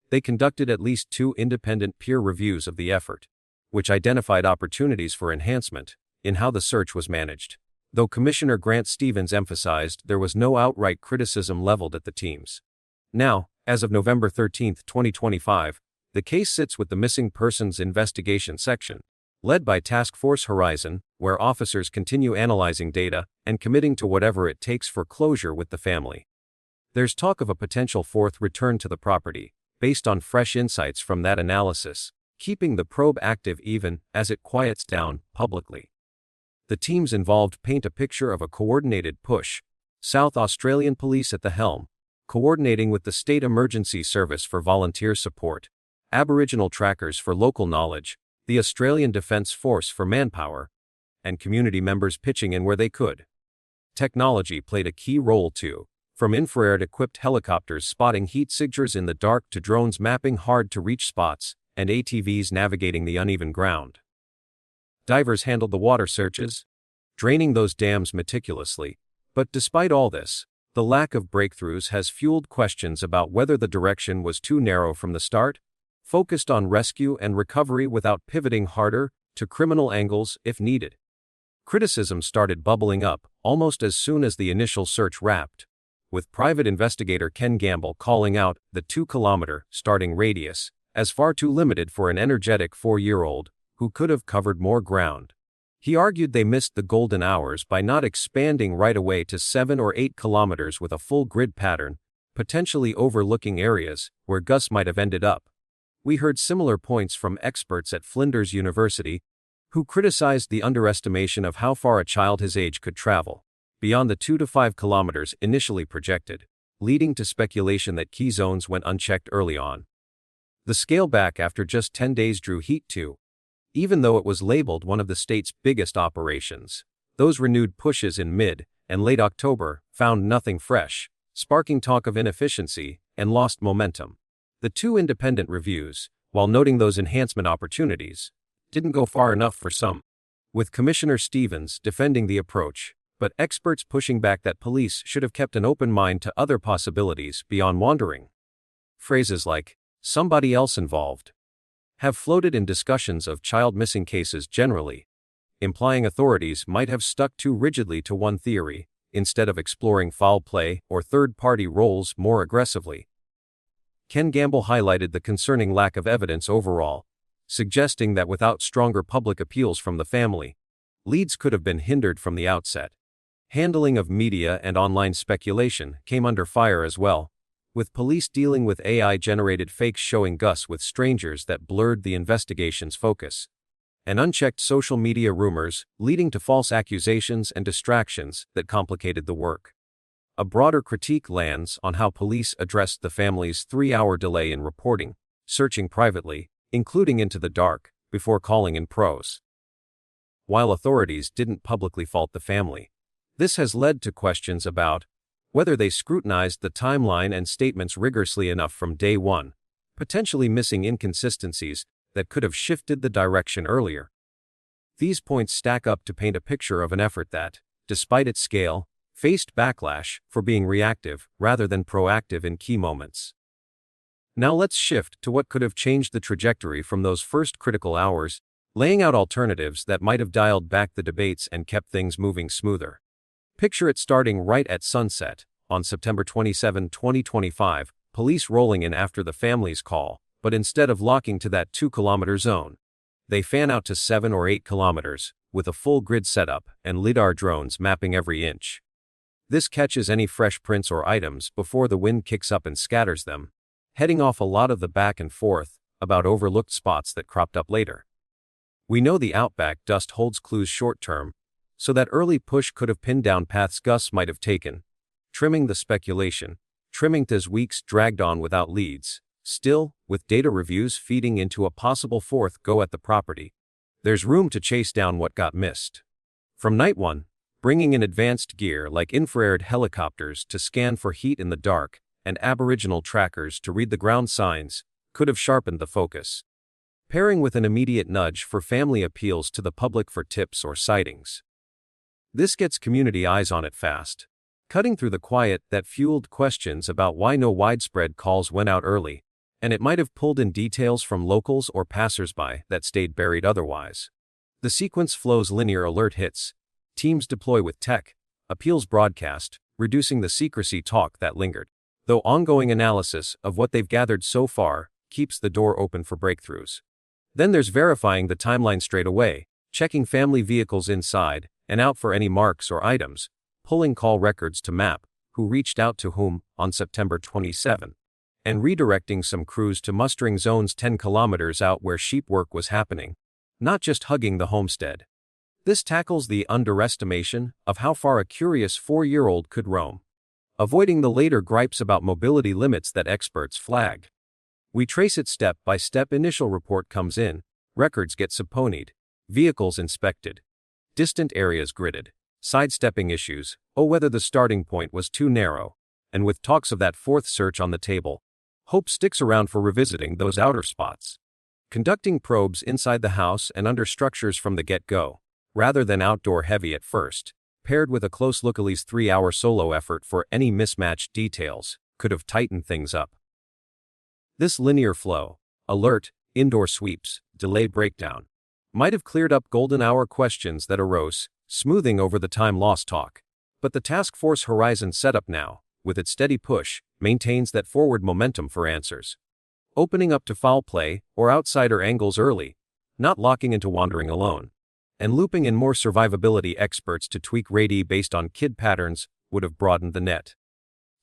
They conducted at least 2 independent peer reviews of the effort, which identified opportunities for enhancement in how the search was managed, though Commissioner Grant Stevens emphasized there was no outright criticism leveled at the teams. Now, as of November 13, 2025, the case sits with the Missing Persons Investigation Section, led by Task Force Horizon, where officers continue analyzing data and committing to whatever it takes for closure with the family. There's talk of a potential 4th return to the property, based on fresh insights from that analysis, keeping the probe active even as it quiets down publicly. The teams involved paint a picture of a coordinated push, South Australian Police at the helm, coordinating with the State Emergency Service for volunteer support, Aboriginal trackers for local knowledge, the Australian Defence Force for manpower, and community members pitching in where they could. Technology played a key role too, from infrared-equipped helicopters spotting heat signatures in the dark to drones mapping hard-to-reach spots, and ATVs navigating the uneven ground. Divers handled the water searches, draining those dams meticulously. But despite all this, the lack of breakthroughs has fueled questions about whether the direction was too narrow from the start, focused on rescue and recovery without pivoting harder to criminal angles if needed. Criticism started bubbling up almost as soon as the initial search wrapped, with private investigator Ken Gamble calling out the 2-kilometer starting radius as far too limited for an energetic 4-year-old who could have covered more ground. He argued they missed the golden hours by not expanding right away to 7 or 8 kilometers with a full grid pattern, potentially overlooking areas where Gus might have ended up. We heard similar points from experts at Flinders University, who criticized the underestimation of how far a child his age could travel, beyond the 2 to 5 kilometers initially projected, leading to speculation that key zones went unchecked early on. The scale back after just 10 days drew heat too. Even though it was labeled one of the state's biggest operations, those renewed pushes in mid and late October found nothing fresh, sparking talk of inefficiency and lost momentum. The 2 independent reviews, while noting those enhancement opportunities, didn't go far enough for some, with Commissioner Stevens defending the approach, but experts pushing back that police should have kept an open mind to other possibilities beyond wandering. Phrases like, "somebody else involved," have floated in discussions of child missing cases generally, implying authorities might have stuck too rigidly to one theory, instead of exploring foul play or third-party roles more aggressively. Ken Gamble highlighted the concerning lack of evidence overall, suggesting that without stronger public appeals from the family, leads could have been hindered from the outset. Handling of media and online speculation came under fire as well, with police dealing with AI-generated fakes showing Gus with strangers that blurred the investigation's focus, and unchecked social media rumors leading to false accusations and distractions that complicated the work. A broader critique lands on how police addressed the family's 3-hour delay in reporting, searching privately, including into the dark, before calling in pros. While authorities didn't publicly fault the family, this has led to questions about whether they scrutinized the timeline and statements rigorously enough from day one, potentially missing inconsistencies that could have shifted the direction earlier. These points stack up to paint a picture of an effort that, despite its scale, faced backlash for being reactive rather than proactive in key moments. Now let's shift to what could have changed the trajectory from those first critical hours, laying out alternatives that might have dialed back the debates and kept things moving smoother. Picture it starting right at sunset, on September 27, 2025, police rolling in after the family's call, but instead of locking to that 2-kilometer zone, they fan out to 7 or 8 kilometers, with a full grid setup and LiDAR drones mapping every inch. This catches any fresh prints or items before the wind kicks up and scatters them, heading off a lot of the back and forth about overlooked spots that cropped up later. We know the outback dust holds clues short-term, so that early push could have pinned down paths Gus might have taken, trimming the speculation, trimming as weeks dragged on without leads. Still, with data reviews feeding into a possible fourth go at the property, there's room to chase down what got missed. From night one, bringing in advanced gear like infrared helicopters to scan for heat in the dark and Aboriginal trackers to read the ground signs, could have sharpened the focus. Pairing with an immediate nudge for family appeals to the public for tips or sightings. This gets community eyes on it fast, cutting through the quiet that fueled questions about why no widespread calls went out early, and it might have pulled in details from locals or passersby that stayed buried otherwise. The sequence flows linear: alert hits, teams deploy with tech, appeals broadcast, reducing the secrecy talk that lingered, though ongoing analysis of what they've gathered so far keeps the door open for breakthroughs. Then there's verifying the timeline straight away, checking family vehicles inside and out for any marks or items, pulling call records to map who reached out to whom on September 27, and redirecting some crews to mustering zones 10 kilometers out where sheep work was happening, not just hugging the homestead. This tackles the underestimation of how far a curious 4-year-old could roam, avoiding the later gripes about mobility limits that experts flag. We trace it step by step. Initial report comes in, records get subpoenaed, vehicles inspected, distant areas gridded, sidestepping issues, whether the starting point was too narrow, and with talks of that fourth search on the table, hope sticks around for revisiting those outer spots. Conducting probes inside the house and under structures from the get-go, rather than outdoor heavy at first, paired with a close look. Ali's 3-hour solo effort for any mismatched details could have tightened things up. This linear flow, alert, indoor sweeps, delay breakdown, might have cleared up golden hour questions that arose, smoothing over the time lost talk. But the Task Force Horizon setup now, with its steady push, maintains that forward momentum for answers. Opening up to foul play or outsider angles early, not locking into wandering alone, and looping in more survivability experts to tweak radii based on kid patterns would have broadened the net.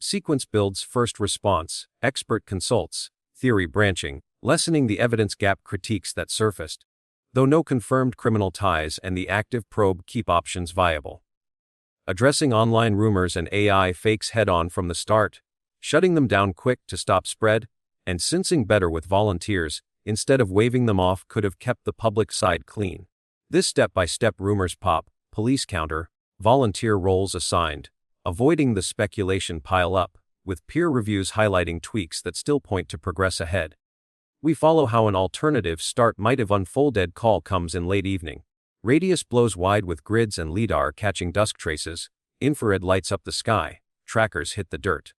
Sequence builds, first response, expert consults, theory branching, lessening the evidence gap critiques that surfaced, though no confirmed criminal ties and the active probe keep options viable. Addressing online rumors and AI fakes head-on from the start, shutting them down quick to stop spread, and sensing better with volunteers instead of waving them off could have kept the public side clean. This step-by-step rumors pop, police counter, volunteer roles assigned, avoiding the speculation pile up, with peer reviews highlighting tweaks that still point to progress ahead. We follow how an alternative start might have unfolded. Call comes in late evening. Radius blows wide with grids and LiDAR catching dusk traces, infrared lights up the sky, trackers hit the dirt.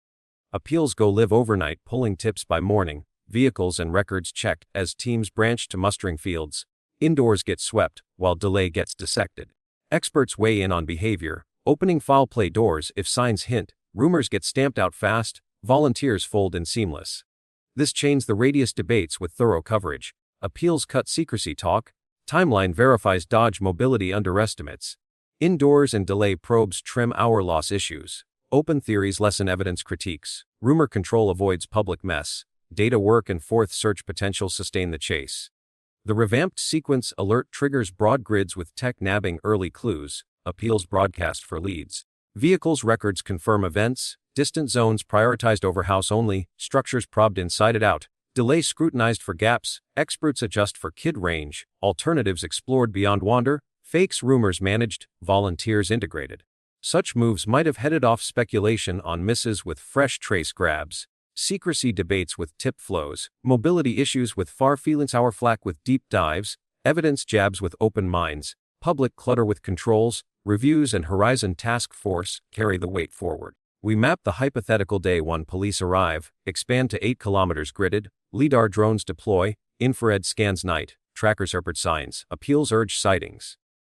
Appeals go live overnight, pulling tips by morning, vehicles and records checked as teams branch to mustering fields. Indoors get swept, while delay gets dissected. Experts weigh in on behavior, opening foul play doors if signs hint, rumors get stamped out fast, volunteers fold in seamless. This chains the Radius debates with thorough coverage. Appeals cut secrecy talk, timeline verifies dodge mobility underestimates. Indoors and delay probes trim hour loss issues. Open theories lessen evidence critiques. Rumor control avoids public mess. Data work and fourth search potential sustain the chase. The revamped sequence alert triggers broad grids with tech nabbing early clues. Appeals broadcast for leads. Vehicles records confirm events. Distant zones prioritized over house only. Structures probed inside it out. Delay scrutinized for gaps. Experts adjust for kid range. Alternatives explored beyond wander. Fakes rumors managed. Volunteers integrated. Such moves might have headed off speculation on misses with fresh trace grabs. Secrecy debates with tip flows. Mobility issues with far feelings. Hour flack with deep dives. Evidence jabs with open minds. Public clutter with controls. Reviews and Horizon Task Force carry the weight forward. We map the hypothetical day 1. Police arrive, expand to 8 kilometers gridded, LiDAR drones deploy, infrared scans night, trackers report signs, appeals urge sightings.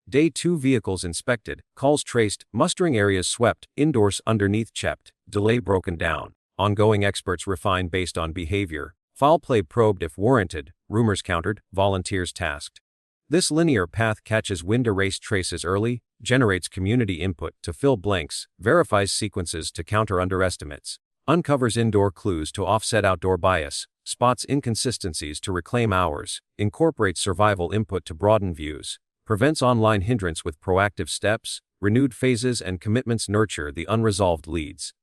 Day 2. Vehicles inspected, calls traced, mustering areas swept, indoors underneath checked, delay broken down. Ongoing experts refine based on behavior, foul play probed if warranted, rumors countered, volunteers tasked. This linear path catches wind erase traces early, generates community input to fill blanks, verifies sequences to counter underestimates, uncovers indoor clues to offset outdoor bias, spots inconsistencies to reclaim hours, incorporates survival input to broaden views, prevents online hindrance with proactive steps, renewed phases and commitments nurture the unresolved leads.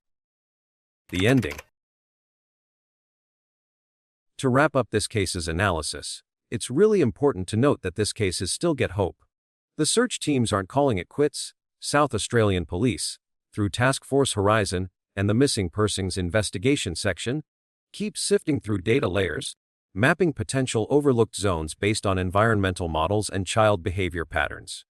The ending. To wrap up this case's analysis, it's really important to note that this case is still get hope. The search teams aren't calling it quits. South Australian Police, through Task Force Horizon and the Missing Persons Investigation Section, keep sifting through data layers, mapping potential overlooked zones based on environmental models and child behavior patterns.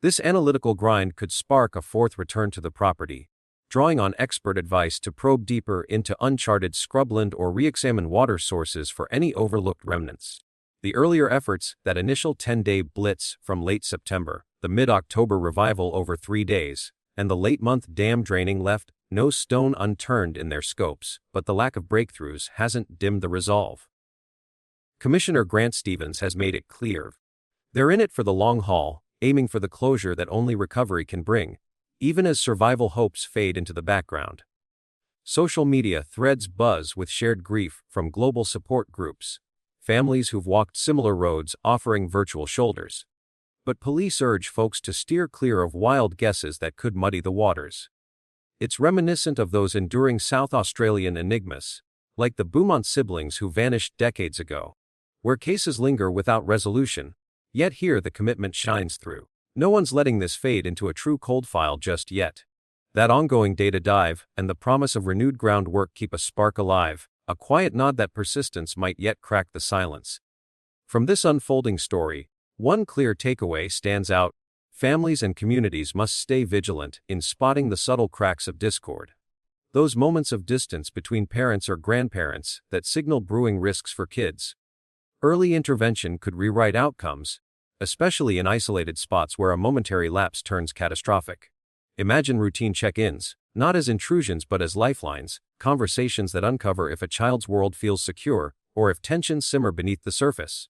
This analytical grind could spark a fourth return to the property, drawing on expert advice to probe deeper into uncharted scrubland or re-examine water sources for any overlooked remnants. The earlier efforts, that initial 10-day blitz from late September, the mid-October revival over 3 days, and the late-month dam draining left no stone unturned in their scopes, but the lack of breakthroughs hasn't dimmed the resolve. Commissioner Grant Stevens has made it clear. They're in it for the long haul, aiming for the closure that only recovery can bring, even as survival hopes fade into the background. Social media threads buzz with shared grief from global support groups, families who've walked similar roads offering virtual shoulders. But police urge folks to steer clear of wild guesses that could muddy the waters. It's reminiscent of those enduring South Australian enigmas, like the Beaumont siblings who vanished decades ago, where cases linger without resolution, yet here the commitment shines through. No one's letting this fade into a true cold file just yet. That ongoing data dive and the promise of renewed groundwork keep a spark alive, a quiet nod that persistence might yet crack the silence. From this unfolding story, one clear takeaway stands out: families and communities must stay vigilant in spotting the subtle cracks of discord. Those moments of distance between parents or grandparents that signal brewing risks for kids. Early intervention could rewrite outcomes, especially in isolated spots where a momentary lapse turns catastrophic. Imagine routine check-ins, not as intrusions but as lifelines, conversations that uncover if a child's world feels secure or if tensions simmer beneath the surface.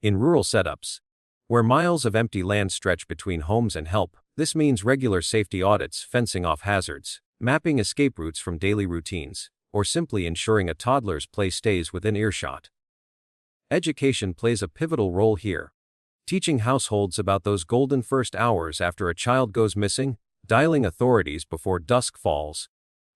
In rural setups, where miles of empty land stretch between homes and help, this means regular safety audits, fencing off hazards, mapping escape routes from daily routines, or simply ensuring a toddler's play stays within earshot. Education plays a pivotal role here, teaching households about those golden first hours after a child goes missing, dialing authorities before dusk falls.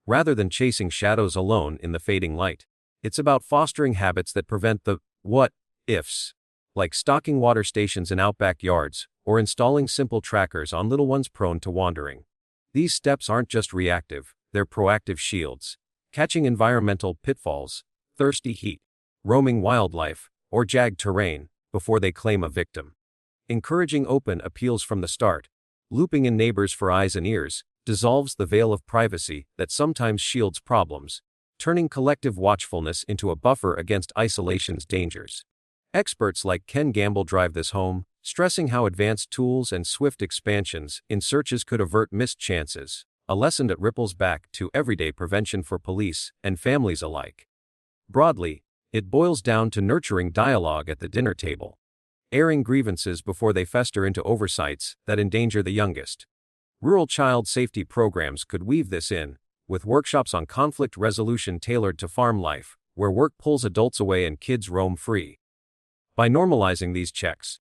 Rather than chasing shadows alone in the fading light, it's about fostering habits that prevent the what-ifs, like stocking water stations in outback yards, or installing simple trackers on little ones prone to wandering. These steps aren't just reactive, they're proactive shields, catching environmental pitfalls, thirsty heat, roaming wildlife, or jagged terrain, before they claim a victim. Encouraging open appeals from the start, looping in neighbors for eyes and ears, dissolves the veil of privacy that sometimes shields problems, turning collective watchfulness into a buffer against isolation's dangers. Experts like Ken Gamble drive this home, stressing how advanced tools and swift expansions in searches could avert missed chances, a lesson that ripples back to everyday prevention for police and families alike. Broadly, it boils down to nurturing dialogue at the dinner table, airing grievances before they fester into oversights that endanger the youngest. Rural child safety programs could weave this in, with workshops on conflict resolution tailored to farm life, where work pulls adults away and kids roam free. By normalizing these checks,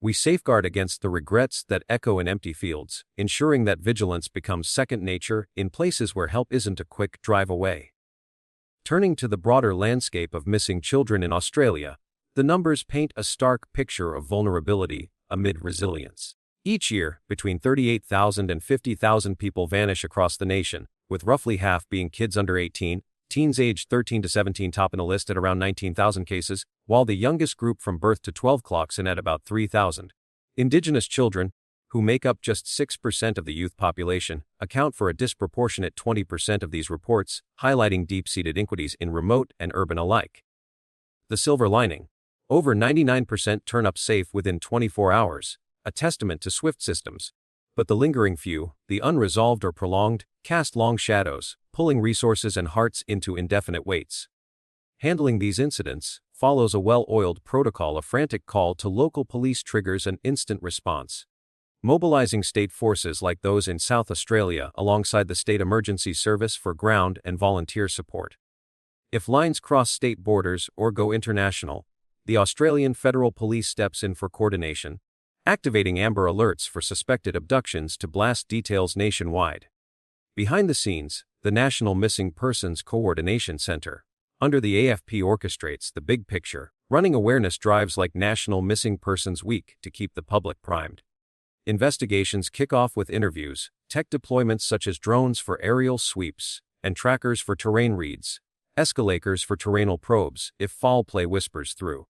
we safeguard against the regrets that echo in empty fields, ensuring that vigilance becomes second nature in places where help isn't a quick drive away. Turning to the broader landscape of missing children in Australia, the numbers paint a stark picture of vulnerability amid resilience. Each year, between 38,000 and 50,000 people vanish across the nation, with roughly half being kids under 18, teens aged 13 to 17 top in a list at around 19,000 cases, while the youngest group from birth to 12 clocks in at about 3,000. Indigenous children, who make up just 6% of the youth population, account for a disproportionate 20% of these reports, highlighting deep-seated inequities in remote and urban alike. The silver lining: over 99% turn up safe within 24 hours, a testament to swift systems. But the lingering few, the unresolved or prolonged, cast long shadows, pulling resources and hearts into indefinite waits. Handling these incidents follows a well-oiled protocol. A frantic call to local police triggers an instant response, mobilizing state forces like those in South Australia alongside the State Emergency Service for ground and volunteer support. If lines cross state borders or go international, the Australian Federal Police steps in for coordination, activating Amber Alerts for suspected abductions to blast details nationwide. Behind the scenes, the National Missing Persons Coordination Center, under the AFP, orchestrates the big picture, running awareness drives like National Missing Persons Week to keep the public primed. Investigations kick off with interviews, tech deployments such as drones for aerial sweeps, and trackers for terrain reads, escalators for terrainal probes if foul play whispers through.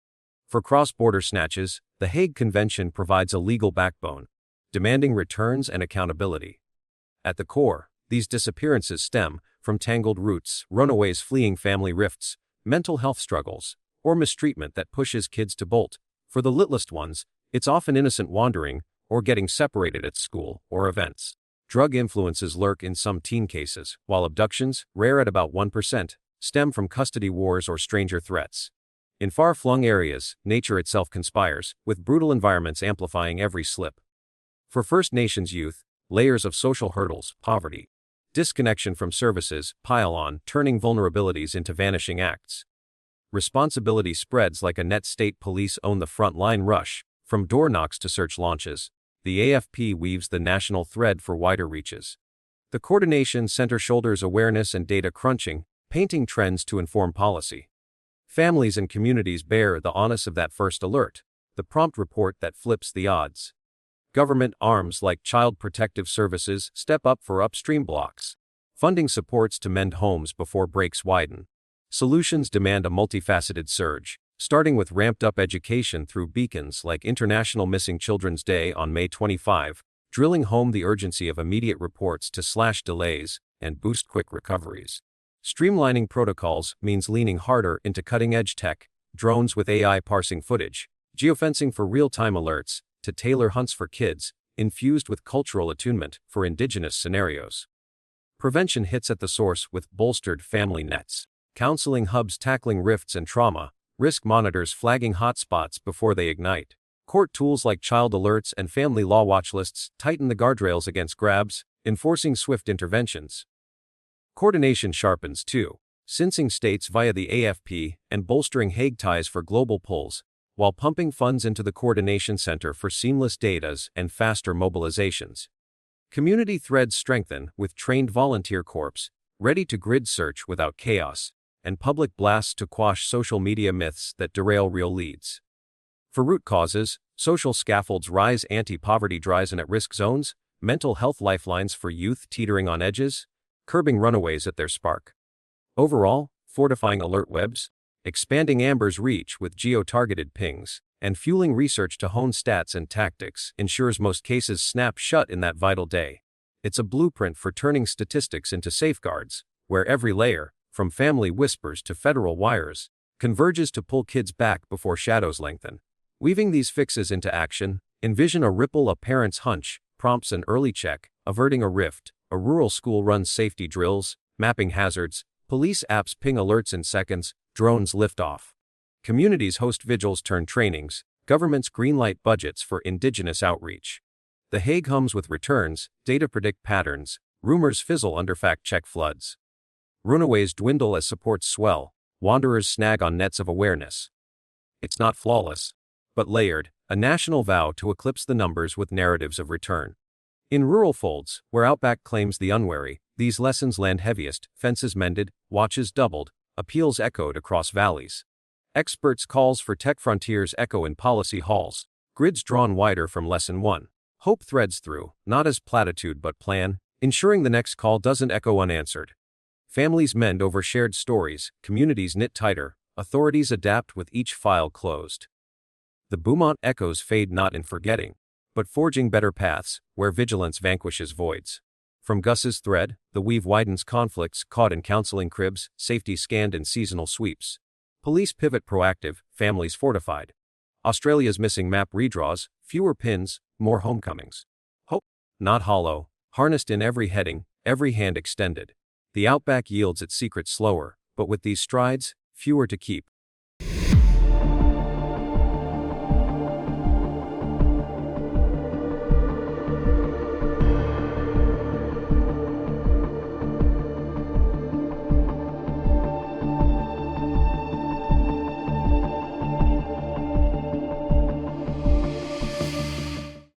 For cross-border snatches, the Hague Convention provides a legal backbone, demanding returns and accountability. At the core, these disappearances stem from tangled roots, runaways fleeing family rifts, mental health struggles, or mistreatment that pushes kids to bolt. For the littlest ones, it's often innocent wandering or getting separated at school or events. Drug influences lurk in some teen cases, while abductions, rare at about 1%, stem from custody wars or stranger threats. In far-flung areas, nature itself conspires, with brutal environments amplifying every slip. For First Nations youth, layers of social hurdles, poverty, disconnection from services pile on, turning vulnerabilities into vanishing acts. Responsibility spreads like a net. State police own the front-line rush, From door knocks to search launches, the AFP weaves the national thread for wider reaches. The Coordination Center shoulders awareness and data crunching, painting trends to inform policy. Families and communities bear the onus of that first alert, the prompt report that flips the odds. Government arms like Child Protective Services step up for upstream blocks. Funding supports to mend homes before breaks widen. Solutions demand a multifaceted surge, starting with ramped-up education through beacons like International Missing Children's Day on May 25, drilling home the urgency of immediate reports to slash delays and boost quick recoveries. Streamlining protocols means leaning harder into cutting-edge tech, drones with AI parsing footage, geofencing for real-time alerts, to tailor hunts for kids, infused with cultural attunement for indigenous scenarios. Prevention hits at the source with bolstered family nets, counseling hubs tackling rifts and trauma, risk monitors flagging hotspots before they ignite. Court tools like child alerts and family law watch lists tighten the guardrails against grabs, enforcing swift interventions. Coordination sharpens too, cincing states via the AFP and bolstering Hague ties for global pulls, while pumping funds into the Coordination Center for seamless datas and faster mobilizations. Community threads strengthen with trained volunteer corps, ready to grid search without chaos, and public blasts to quash social media myths that derail real leads. For root causes, social scaffolds rise, anti-poverty drives in at-risk zones, mental health lifelines for youth teetering on edges, curbing runaways at their spark. Overall, fortifying alert webs, expanding Amber's reach with geo-targeted pings, and fueling research to hone stats and tactics ensures most cases snap shut in that vital day. It's a blueprint for turning statistics into safeguards, where every layer, from family whispers to federal wires, converges to pull kids back before shadows lengthen. Weaving these fixes into action, envision a ripple, a parent's hunch, prompts an early check, averting a rift, a rural school runs safety drills, mapping hazards, police apps ping alerts in seconds, drones lift off. Communities host vigils turn trainings, governments greenlight budgets for indigenous outreach. The Hague hums with returns, data predict patterns, rumors fizzle under fact-check floods. Runaways dwindle as supports swell, wanderers snag on nets of awareness. It's not flawless, but layered, a national vow to eclipse the numbers with narratives of return. In rural folds, where Outback claims the unwary, these lessons land heaviest, fences mended, watches doubled, appeals echoed across valleys. Experts' calls for tech frontiers echo in policy halls, grids drawn wider from lesson 1. Hope threads through, not as platitude but plan, ensuring the next call doesn't echo unanswered. Families mend over shared stories, communities knit tighter, authorities adapt with each file closed. The Beaumont echoes fade not in forgetting, but forging better paths, where vigilance vanquishes voids. From Gus's thread, the weave widens, conflicts caught in counseling cribs, safety scanned in seasonal sweeps. Police pivot proactive, families fortified. Australia's missing map redraws, fewer pins, more homecomings. Hope, not hollow, harnessed in every heading, every hand extended. The Outback yields its secrets slower, but with these strides, fewer to keep,